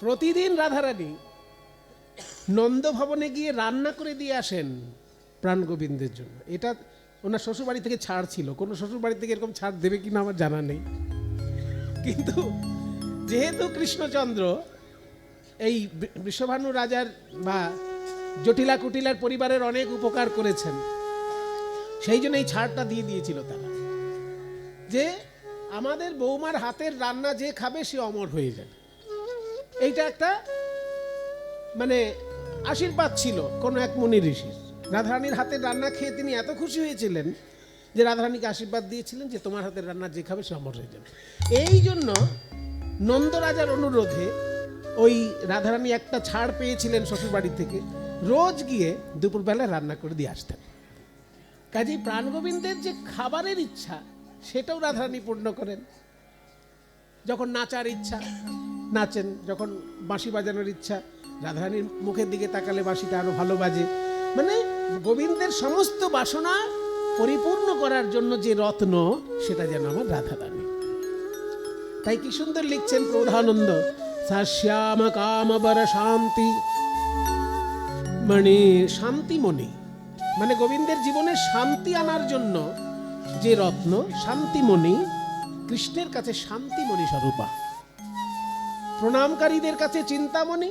প্রতিদিন রাধারানী নন্দ ভবনে গিয়ে রান্না করে দিয়ে আসেন প্রাণ গোবিন্দের জন্য। এটা ওনার শ্বশুরবাড়ি থেকে ছাড় ছিল, কোনো শ্বশুরবাড়ি থেকে এরকম ছাড় দেবে কিনা আমার জানা নেই, কিন্তু যেহেতু কৃষ্ণচন্দ্র এই বৃষভানু রাজার বা জটিলা কুটিলার পরিবারের অনেক উপকার করেছেন, সেই জন্য এই ছাড়টা দিয়ে দিয়েছিল তারা, যে আমাদের বৌমার হাতের রান্না যে খাবে সে অমর হয়ে যাবে। এইটা একটা মানে আশীর্বাদ ছিল কোনো এক মুনি ঋষির। রাধারানীর হাতের রান্না খেয়ে তিনি এত খুশি হয়েছিলেন যে রাধারানীকে আশীর্বাদ দিয়েছিলেন যে তোমার হাতের রান্না যে খাবে সে অমর হয়ে যাবে। এই জন্য নন্দরাজার অনুরোধে ওই রাধারানী একটা ছাড় পেয়েছিলেন শ্বশুরবাড়ি থেকে, রোজ গিয়ে দুপুরবেলা রান্না করে দিয়ে আসতেন। কাজেই প্রাণগোবিন্দের যে খাবারের ইচ্ছা সেটাও রাধারানী পূর্ণ করেন। যখন নাচার ইচ্ছা নাচেন, যখন বাঁশি বাজানোর ইচ্ছা রাধারানীর মুখের দিকে তাকালে বাঁশিটা আরো ভালো বাজে। মানে গোবিন্দের সমস্ত বাসনা পরিপূর্ণ করার জন্য যে রত্ন সেটা যেন আমার রাধারানী। তাই কি সুন্দর লিখছেন প্রধানন্দ, সা শ্যাম কাম বর শান্তি মানে শান্তিমণি, মানে গোবিন্দের জীবনে শান্তি আনার জন্য যে রত্ন শান্তিমণি, কৃষ্ণের কাছে শান্তিমণি স্বরূপা, প্রণামকারীদের কাছে চিন্তামণি,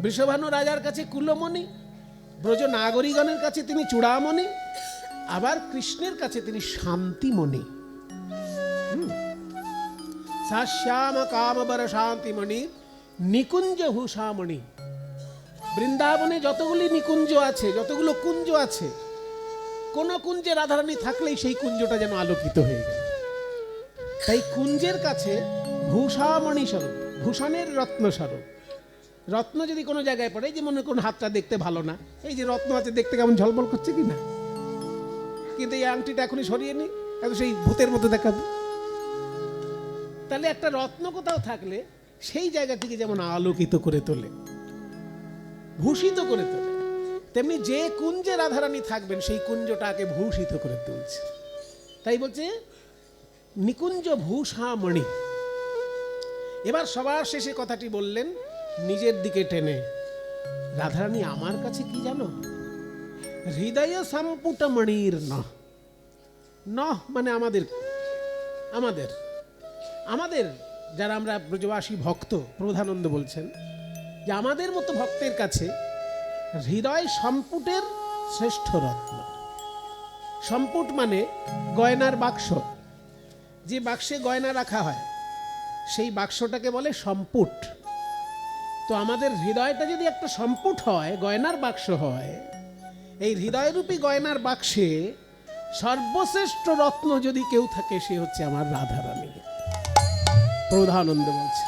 বৃষভানু রাজার কাছে কুলমণি, ব্রজ নাগরিগণের কাছে তিনি চূড়ামণি, আবার কৃষ্ণের কাছে তিনি শান্তিমণি। সা শ্যাম কামবর শান্তিমণি নিকুঞ্জ ভূষামণি। বৃন্দাবনে যতগুলি নিকুঞ্জ আছে, যতগুলো কুঞ্জ আছে, কোন কুঞ্জে রাধারানী থাকলেই সেই কুঞ্জটা যেন আলোকিত হয়ে গেল। তাই কুঞ্জের কাছে ভূষামণি স্বরূপ, ভূষণের রত্ন স্বরূপ। রত্ন যদি কোনো জায়গায় পড়ে, যে মনে করুন হাতটা দেখতে ভালো না, এই যে রত্ন আছে দেখতে কেমন ঝলমল করছে কি না, কিন্তু এই আংটিটা এখনই সরিয়ে নি, এত সেই ভূতের মতো দেখাবে। তাহলে একটা রত্ন কোথাও থাকলে সেই জায়গাটিকে যেমন আলোকিত করে তোলে, ভূষিত করে তোলে, তেমনি যে কুঞ্জে রাধারানী থাকবেন সেই কুঞ্জটাকে ভূষিত করে তুলছে। তাই বলছে নিকুঞ্জ ভূষামণি। এবার সবার শেষে কথাটি বললেন নিজের দিকে টেনে, রাধারানী আমার কাছে কি জানো, হৃদয় সম্পুট মণির নহ, মানে আমাদের আমাদের আমাদের যারা আমরা ব্রজবাসী ভক্ত, প্রধানন্দ বলছেন যে আমাদের মতো ভক্তের কাছে হৃদয় সম্পুটের শ্রেষ্ঠ রত্ন। সম্পুট মানে গয়নার বাক্স, যে বাক্সে গয়না রাখা হয় সেই বাক্সটাকে বলে সম্পুট। তো আমাদের হৃদয়টা যদি একটা সম্পুট হয়, গয়নার বাক্স হয়, এই হৃদয়রূপী গয়নার বাক্সে সর্বশ্রেষ্ঠ রত্ন যদি কেউ থাকে সে হচ্ছে আমার রাধারানী। প্রধানন্দ বলছে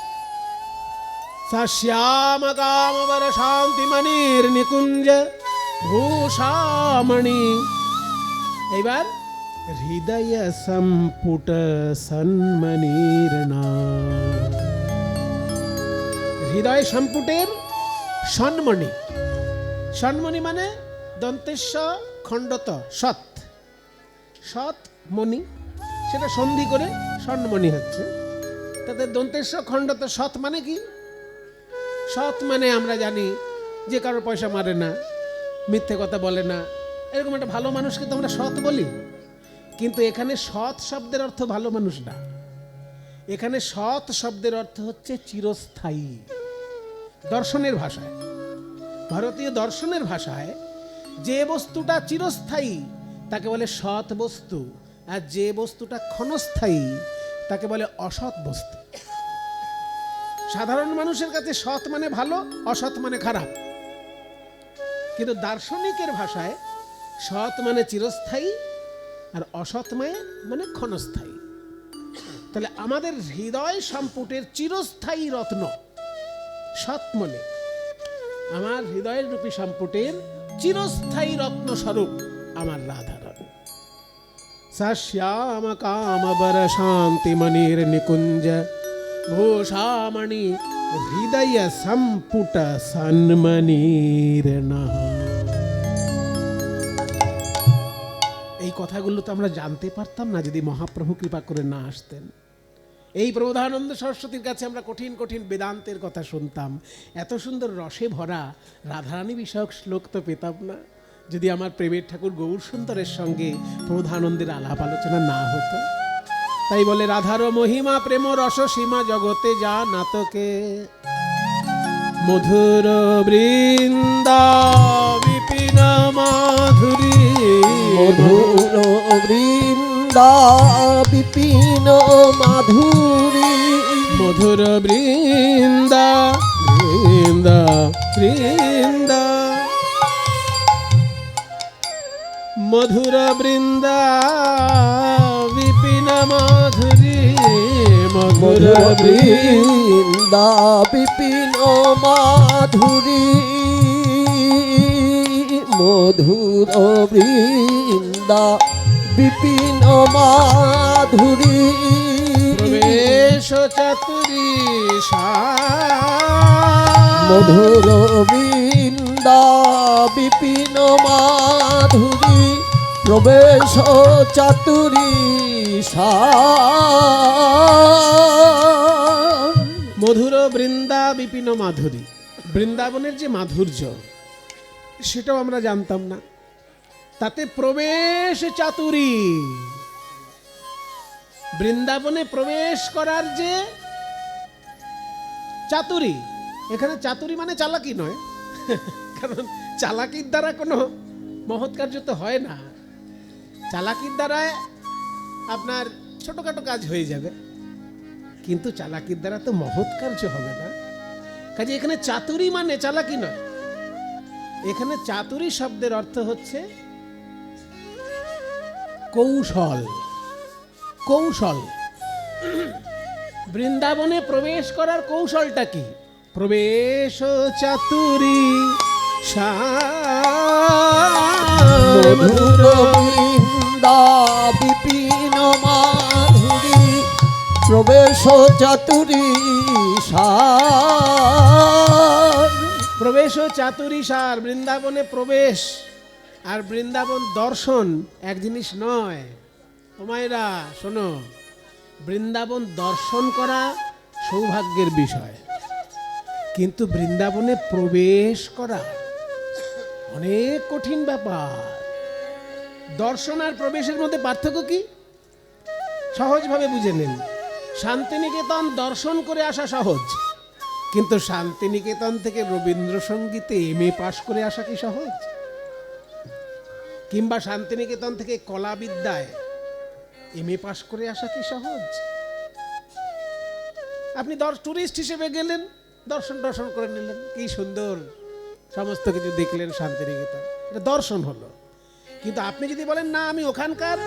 সা শ্যাম কামবর শান্তিমণির নিকুঞ্জ ভূষামণি। এবার হৃদয় সম্পুট সন্মণির নাম, হৃদয় সম্পুটের সন্মণি। সন্মণি মানে দন্তেশ্ব খণ্ডত সৎ, সৎ মণি, সেটা সন্ধি করে সন্মণি হচ্ছে। তাতে দন্তেশ্ব খণ্ডত সৎ মানে কি? সৎ মানে আমরা জানি যে কারোর পয়সা মারে না, মিথ্যে কথা বলে না, এরকম একটা ভালো মানুষকে তো আমরা সৎ বলি। কিন্তু এখানে সৎ শব্দের অর্থ ভালো মানুষ না, এখানে সৎ শব্দের অর্থ হচ্ছে চিরস্থায়ী। দর্শনের ভাষায়, ভারতীয় দর্শনের ভাষায় যে বস্তুটা চিরস্থায়ী তাকে বলে সৎ বস্তু, আর যে বস্তুটা ক্ষণস্থায়ী তাকে বলে অসৎ বস্তু। সাধারণ মানুষের কাছে সৎ মানে ভালো, অসৎ মানে খারাপ, কিন্তু দার্শনিকের ভাষায় সৎ মানে চিরস্থায়ী আর অসৎ মানে ক্ষণস্থায়ী। তাহলে আমাদের হৃদয় সম্পুটের চিরস্থায়ী রত্ন সৎ মনে, আমার হৃদয়ের রূপী সম্পুটের চিরস্থায়ী রত্ন স্বরূপ আমার রাধারানী। সা শ্যাম কামবর শান্তিমণির নিকুঞ্জ ভূষামণি হৃদয় সম্পুট সন্মণির নাম। এই কথাগুলো তো আমরা জানতে পারতাম না যদি মহাপ্রভু কৃপা করে না আসতেন। এই প্রবোধানন্দ সরস্বতীর কাছে আমরা কঠিন কঠিন বেদান্তের কথা শুনতাম, এত সুন্দর রসে ভরা রাধারানী বিষয়ক শ্লোক তো পেতাম না। যদি আমার প্রেমের ঠাকুর গৌর সুন্দরের সঙ্গে প্রধানন্দের আলাপ আলোচনা না হতো। তাই বলে রাধার মহিমা প্রেম রস সীমা জগতে যা নাতকে, মধুর বৃন্দা বিপিন মাধুরী, মধুর বৃন্দা বিপিন মাধুরী, মধুর বৃন্দা বৃন্দা বৃন্দা, মধুর বৃন্দা বিপিন মাধুরী, মধুর বৃন্দা বিপিন মাধুরী, মধুর বৃন্দা বিপিন মাধুরী, প্রবেশ চাতুরী মধুর বৃন্দা বিপিন মাধুরী, প্রবেশ চাতুরী মধুর বৃন্দা বিপিন মাধুরী। বৃন্দাবনের যে মাধুর্য সেটাও আমরা জানতাম না, তাতে প্রবেশ চাতুরী, বৃন্দাবনে প্রবেশ করার যে চাতুরী, এখানে চাতুরী মানে চালাকি নয়, কারণ চালাকির দ্বারা কোনো মহৎ কার্য তো হয় না, চালাকির দ্বারায় আপনার ছোটখাটো কাজ হয়ে যাবে, কিন্তু চালাকির দ্বারা তো মহৎ কার্য হবে না। কাজে এখানে চাতুরী মানে চালাকি নয়, এখানে চাতুরী শব্দের অর্থ হচ্ছে কৌশল। কৌশল, বৃন্দাবনে প্রবেশ করার কৌশলটা কি? প্রবেশ চাতুরী মধুর বৃন্দা বিপিন মাধুরী, প্রবেশ চাতুরী প্রবেশ চাতুরী সার। বৃন্দাবনে প্রবেশ আর বৃন্দাবন দর্শন এক জিনিস নয়। ও মায়েরা শোনো, বৃন্দাবন দর্শন করা সৌভাগ্যের বিষয়, কিন্তু বৃন্দাবনে প্রবেশ করা অনেক কঠিন ব্যাপার। দর্শন আর প্রবেশের মধ্যে পার্থক্য কি? সহজভাবে বুঝে নিন। শান্তিনিকেতন দর্শন করে আসা সহজ, কিন্তু শান্তিনিকেতন থেকে রবীন্দ্রসঙ্গীতে MA পাশ করে আসা কি সহজ? কিংবা শান্তিনিকেতন থেকে কলাবিদ্যায় MA পাশ করে আসা কি সহজ? আপনি টুরিস্ট হিসেবে গেলেন, দর্শন করে নিলেন, কি সুন্দর সমস্ত কিছু দেখলেন শান্তিনিকেতন, এটা দর্শন হলো। কিন্তু আপনি যদি বলেন না আমি ওখানকার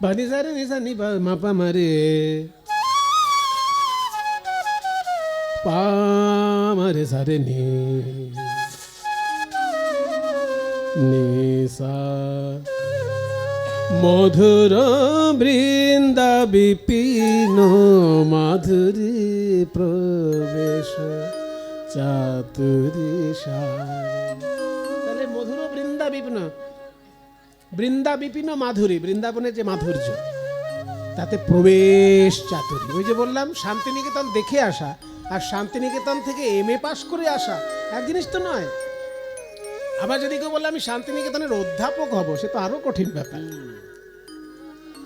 বানি সারে নিসা নি মাপা মারে পা রে সা রে নি নি সা মধুর বৃন্দা বিপিন মাধুরী প্রবেশ চাতুরী তাহলে মধুর বৃন্দা বিপিন, বৃন্দা বিপিন মাধুরী, বৃন্দাবনের যে মাধুর্য তাতে প্রবেশ চাতুরী। ওই যে বললাম শান্তিনিকেতন দেখে আসা আর শান্তিনিকেতন থেকে MA পাস করে আসা এক জিনিস তো নয়। আবার যদি কেউ বলে আমি শান্তিনিকেতনের অধ্যাপক হব, সে তো আরো কঠিন ব্যাপার।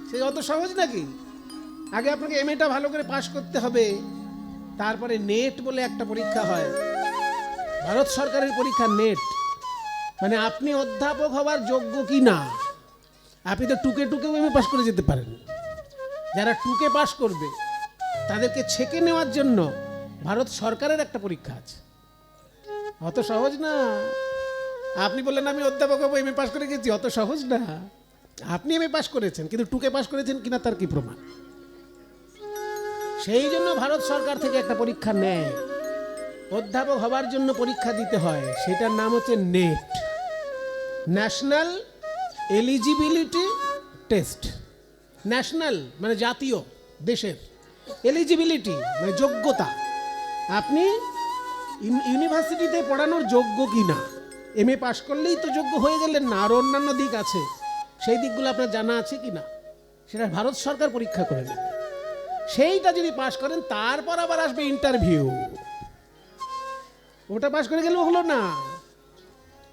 সে অত সহজ নাকি? আগে আপনাকে MAটা ভালো করে পাস করতে হবে, তারপরে নেট বলে একটা পরীক্ষা হয়, ভারত সরকারের পরীক্ষা নেট। মানে আপনি অধ্যাপক হওয়ার যোগ্য কি না। আপনি তো টুকে টুকেও MA পাস করে যেতে পারেন। যারা টুকে পাস করবে তাদেরকে ছেকে নেওয়ার জন্য ভারত সরকারের একটা পরীক্ষা আছে। অত সহজ না। আপনি বললেন আমি অধ্যাপক হবো, MA পাস করে গেছি, অত সহজ না। আপনি MA পাস করেছেন, কিন্তু টুকে পাস করেছেন কিনা তার কি প্রমাণ? সেই জন্য ভারত সরকার থেকে একটা পরীক্ষা নেয়, অধ্যাপক হবার জন্য পরীক্ষা দিতে হয়। সেটার নাম হচ্ছে net, national eligibility test. National মানে জাতীয়, দেশের। এলিজিবিলিটি মানে যোগ্যতা, আপনি ইউনিভার্সিটিতে পড়ানোর যোগ্য কি না। MA পাস করলেই তো যোগ্য হয়ে গেলেন না, আরও অন্যান্য দিক আছে, সেই দিকগুলো আপনার জানা আছে কি না সেটা ভারত সরকার পরীক্ষা করে নেবে। সেইটা যদি পাস করেন তারপর আবার আসবে ইন্টারভিউ। ওটা পাস করে গেলেও হলো না,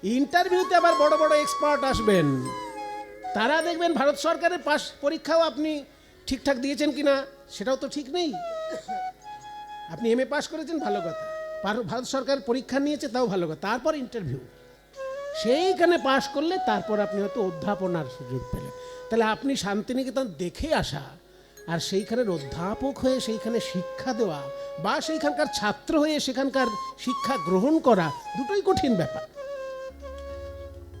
ইন্টারভিউতে আবার বড় বড় এক্সপার্ট আসবেন, তারা দেখবেন ভারত সরকারের পাস পরীক্ষাও আপনি ঠিকঠাক দিয়েছেন কিনা সেটাও তো ঠিক নেই। আপনি MA পাস করেছেন ভালো কথা, ভারত সরকার পরীক্ষা নিয়েছে তাও ভালো কথা, তারপর ইন্টারভিউ, সেইখানে পাস করলে তারপর আপনি হয়তো অধ্যাপনার সুযোগ পেলেন। তাহলে আপনি শান্তিনিকেতন দেখে আসা আর সেইখানের অধ্যাপক হয়ে সেইখানে শিক্ষা দেওয়া বা সেইখানকার ছাত্র হয়ে সেখানকার শিক্ষা গ্রহণ করা দুটোই কঠিন ব্যাপার।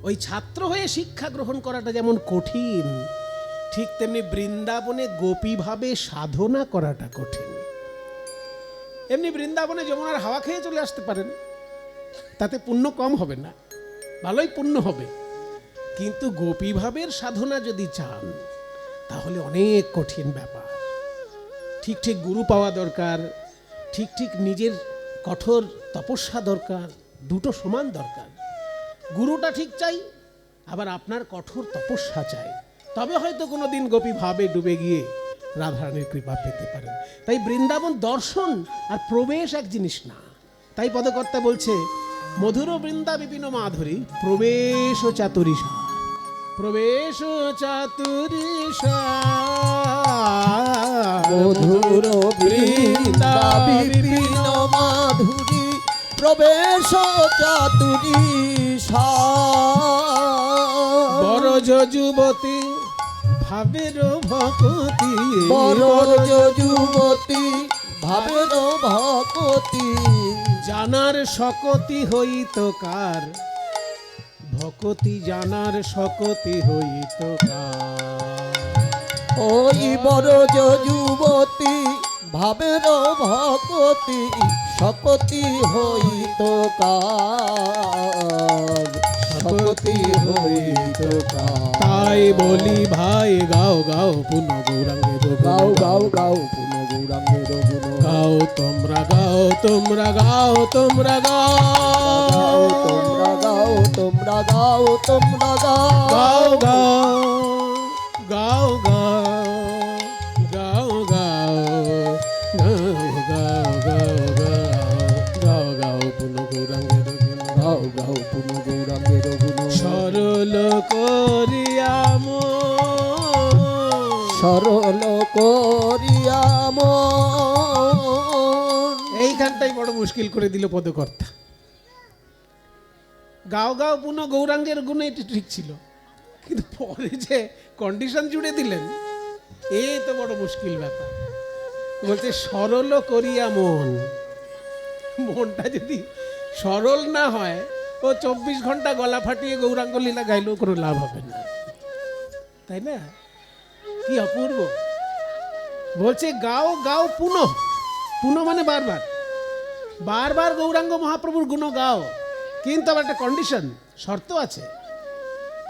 ওই ছাত্র হয়ে শিক্ষা গ্রহণ করাটা যেমন কঠিন, ঠিক তেমনি বৃন্দাবনে গোপীভাবে সাধনা করাটা কঠিন। এমনি বৃন্দাবনে যমুনার হাওয়া খেয়ে চলে আসতে পারেন, তাতে পুণ্য কম হবে না, ভালোই পুণ্য হবে। কিন্তু গোপীভাবের সাধনা যদি চান তাহলে অনেক কঠিন ব্যাপার। ঠিক ঠিক গুরু পাওয়া দরকার, ঠিক ঠিক নিজের কঠোর তপস্যা দরকার, দুটো সমান দরকার। গুরুটা ঠিক চাই, আবার আপনার কঠোর তপস্যা চাই, তবে হয়তো কোনো দিন গোপী ভাবে ডুবে গিয়ে রাধারানীর কৃপা পেতে পারেন। তাই বৃন্দাবন দর্শন আর প্রবেশ এক জিনিস না। তাই পদকর্তা বলছে মধুর বৃন্দা বিপিন মাধুরী প্রবেশ চাতুরীষা, প্রবেশ চাতুরীষা, মধুর বৃন্দা বিপিন মাধুরী প্রবেশ চাতুরীষা। বড় যুবতী ভাবের ভকতি, বড় যুবতী ভাবের ভকতি, জানার শকতি হইত কার, ভকতি জানার শকতি হইত কার। ওই বড় যুবতী ভাবের ভকতি শকতি হইত কার, শকতি হইত কার। তাই বলি ভাই গাও গাও পুন গৌরাঙ্গের গুণ, গাও গাও গাও পুন গৌরাঙ্গের গুণ, গাও তোমরা গাও তোমরা গাও তোমরা গাও, তোমরা গাও তোমরা গাও তোমরা গাও গাও, গাও গাও গাও গাও গাও গাও গাও গাও গাও পুন গৌরাঙ্গের গুণ, গাও গাও পুন গৌরাঙ্গের গুণ। সরল করিয়া সরল করিয়া মন। এইখানটাই বড় মুশকিল করে দিল পদকর্তা। গাও গাও পুনঃ গৌরাঙ্গের গুণে এটি ঠিক ছিল, কিন্তু পরে যে কন্ডিশন জুড়ে দিলেন এই তো বড় মুশকিল ব্যাপার। বলছে সরল করিয়া মন, মনটা যদি সরল না হয় ও 24 ঘন্টা গলা ফাটিয়ে গৌরাঙ্গ লীলা গাইলেও কোনো লাভ হবে না, তাই না? কি অপূর্ব। বলছে গাও গাও পুনঃ, পুনঃ মানে বারবার, বারবার গৌরাঙ্গ মহাপ্রভুর গুণ গাও, কিন্তু আবার একটা কন্ডিশন, শর্ত আছে।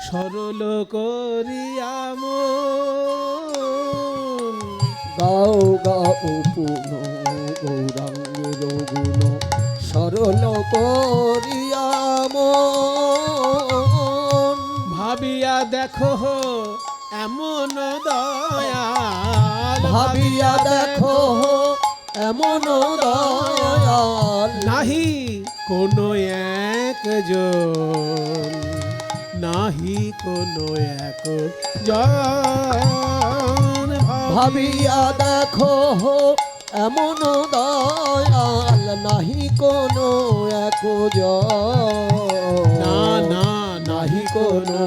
সরল করিয়া মন গাও গাও পুন গৌরাঙ্গের গুণ সরল করিয়া মন। ভাবিয়া দেখো এমন দয়াল, ভাবিয়া দেখো এমন দয়াল নাহি কোনো একজন, নাহি কোনো একজন। ভাবিয়া দেখো এমন দয়াল নাহি কোনো একজন, না না নাহি কোনো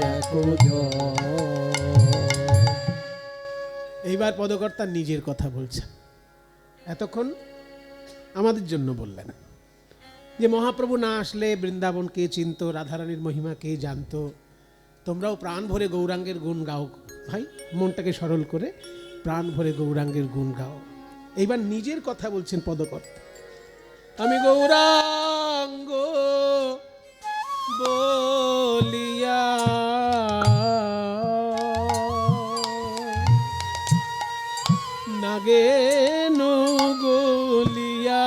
একজন। এইবার পদকর্তা নিজের কথা বলছেন। এতক্ষণ আমাদের জন্য বললেন যে মহাপ্রভু না আসলে বৃন্দাবন কে চিনত, রাধারানীর মহিমা কে জানতো। তোমরাও প্রাণ ভরে গৌরাঙ্গের গুণ গাও ভাই, মনটাকে সরল করে প্রাণ ভরে গৌরাঙ্গের গুণ গাও। এইবার নিজের কথা বলছেন পদকর্তা। আমি গৌরাঙ্গ বলিয়া নাগেন গলিয়া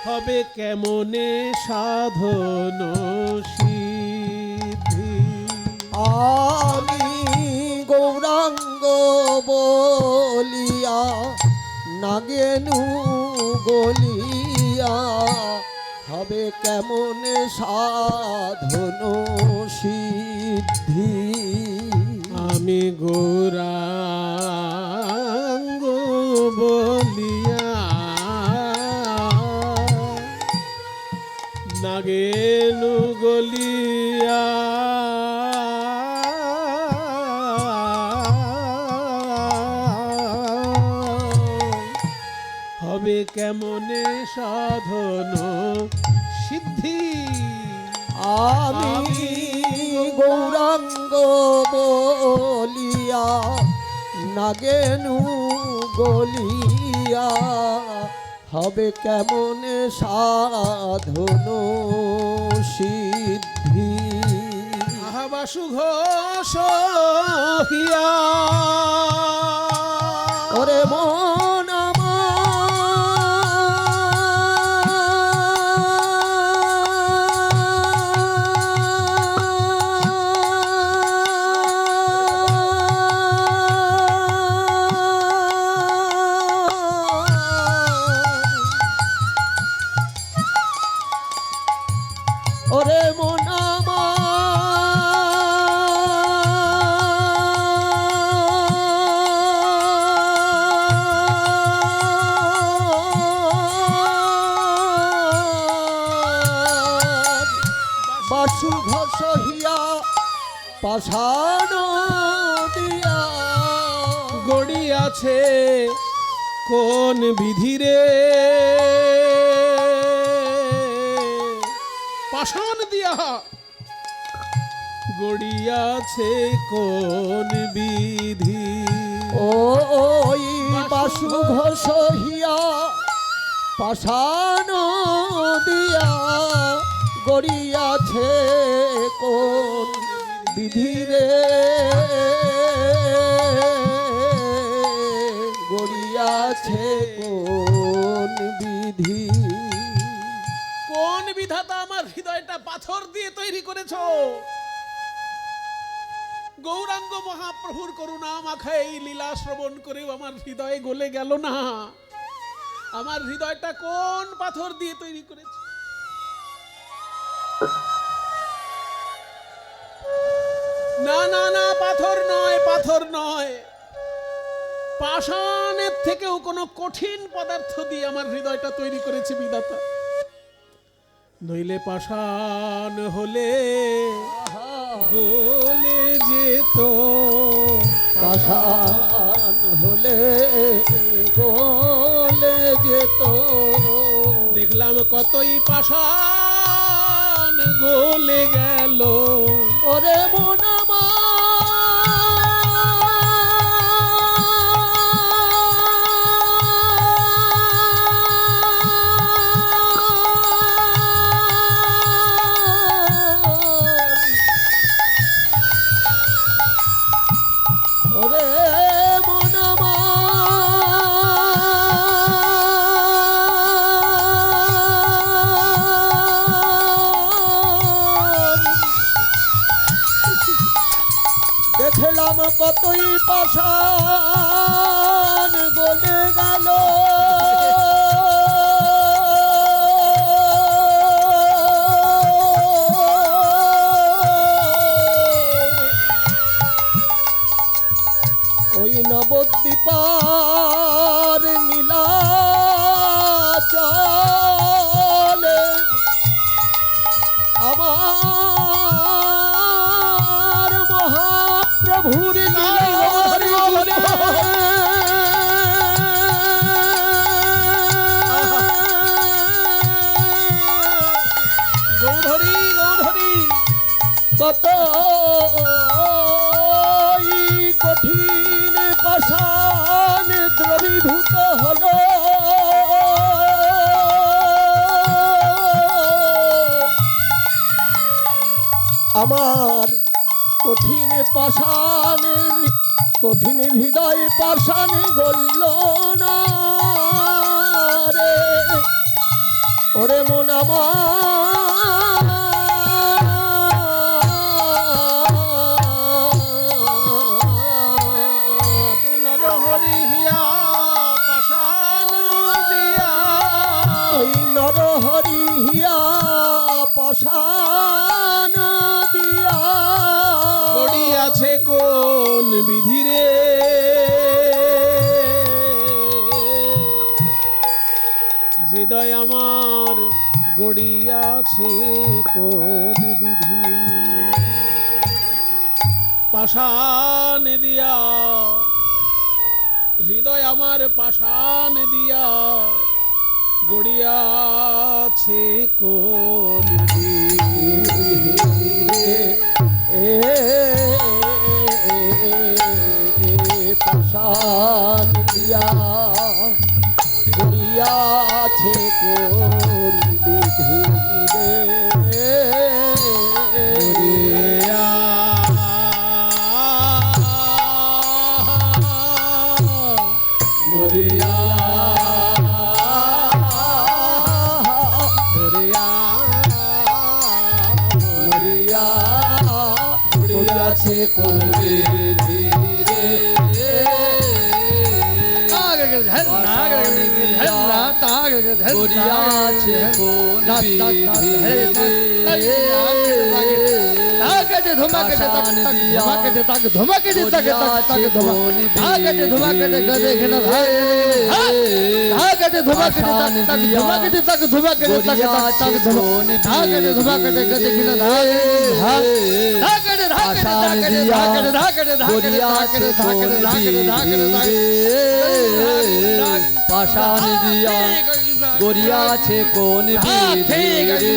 হবে কেমনে সাধন সিদ্ধি। আমি গৌরাঙ্গ বলিয়া নাগেনু গলিয়া হবে কেমনে সাধন সিদ্ধি। আমি গৌরাঙ্গ বলিয়া নাগেনু গলিয়া হবে কেমনে সাধন সিদ্ধি। আমি গৌরাঙ্গ বলিয়া নাগেনু গলিয়া হবে কেমনে সাধন সিদ্ধি। আহাবাসু ঘোষ হিয়া ওরে মন ওরে মন বাসু ঘষ হিয়া পাষাণ দিয়া গড়িয়াছে কোন বিধিরে, পাষাণ দিয়া গড়িয়াছে কোন বিধি। ওই বাসু ঘষ হিয়া পাষাণ দিয়া গড়িয়াছে কোন বিধিরে, গড়িয়াছে কোন বিধি। কোন বিধাতা আমার হৃদয়টা পাথর দিয়ে তৈরি করেছ? গৌরাঙ্গ মহাপ্রভুর করুণা মাখা এই লীলা শ্রবণ করেও আমার হৃদয়ে গলে গেল না। আমার হৃদয়টা কোন পাথর দিয়ে তৈরি করেছে? না না না, পাথর নয়, পাথর নয়, পাষাণের থেকেও কোনো কঠিন পদার্থ দিয়ে আমার হৃদয়টা তৈরি করেছে বিধাতা। নইলে পাষাণ হলে গলে যেত, পাষাণ হলে গলে যেত। দেখলাম কতই পাষাণ গলে গেল। ওরে মন কতই পাষাণ গলে গেল ওই নবদ্বীপার নীলাচলে আমার মহাপ্রভুর গৌধরী গৌধরী কত কঠিন পাষাণ দ্রবীভূত হলো আমার কঠিন পাষাণের কঠিন হৃদয় পাষাণে গলল না রে ওরে মন আমার নরহরি হিয়া পাষাণ দিয়া ওই নরহরি হিয়া পাষাণ দিয়া গড়িয়াছে কোন বিধিরে হৃদয় আমার গড়িয়াছে কোন বিধি পাষাণ দিয়া হৃদয় আমার পাষাণ দিয়া গড়িয়াছে কোন বিধি পাষাণ দিয়া গড়িয়াছে কোন বিধি রে মরিয়া মরিয়া গড়িয়াছে কোন বিধি রে গড়িয়াছে কোন পাষাণ দিয়া গড়িয়াছে কোন বিধি রে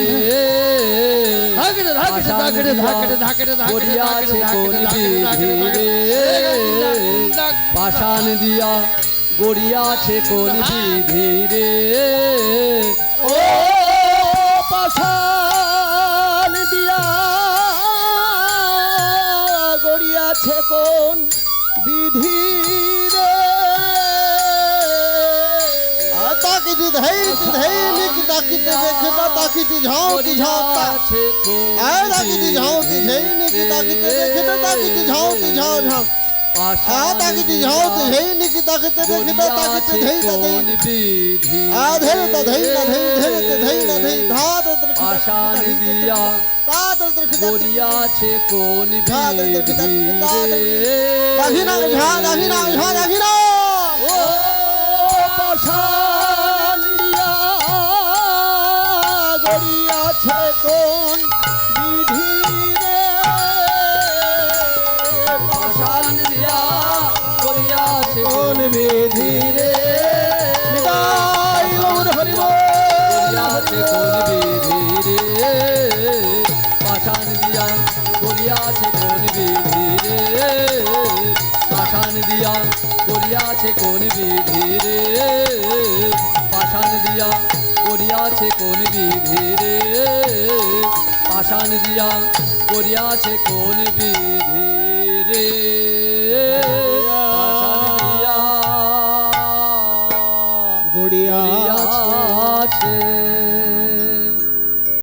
গড়িয়াছে কোন বিধি রে পাষাণ দিয়া গড়িয়াছে কোন বিধি রে ও পাষাণ দিয়া গড়িয়াছে কোন বিধি রে ताकि धै धै लिख ताकि देखता ताकि झांकी झांकता आ ताकि झांकी धै लिख ताकि देखता ताकि झांकी झांक झांक आ ताकि झांकी धै लिख ताकि देखता ताकि धै धै आ धै धै धै धै धात पाषाण दिया तात গড়িয়াছে কোন বিধি রে दाहिना झा दाहिना झा दाहिना ও পাষাণ দিয়া গড়িয়াছে কোন বিধি রে পাষাণ দিয়া গড়িয়াছে কোন বিধি রে নিতাই গৌর হরি বল গড়িয়াছে কোন বিধি রে পাষাণ দিয়া গড়িয়াছে কোন বিধি রে পাষাণ দিয়া গড়িয়াছে কোন বিধি রে পাষাণ দিয়া গড়িয়াছে কোন বিধি রে পাষাণ দিয়া গড়িয়াছে কোন বিধি রে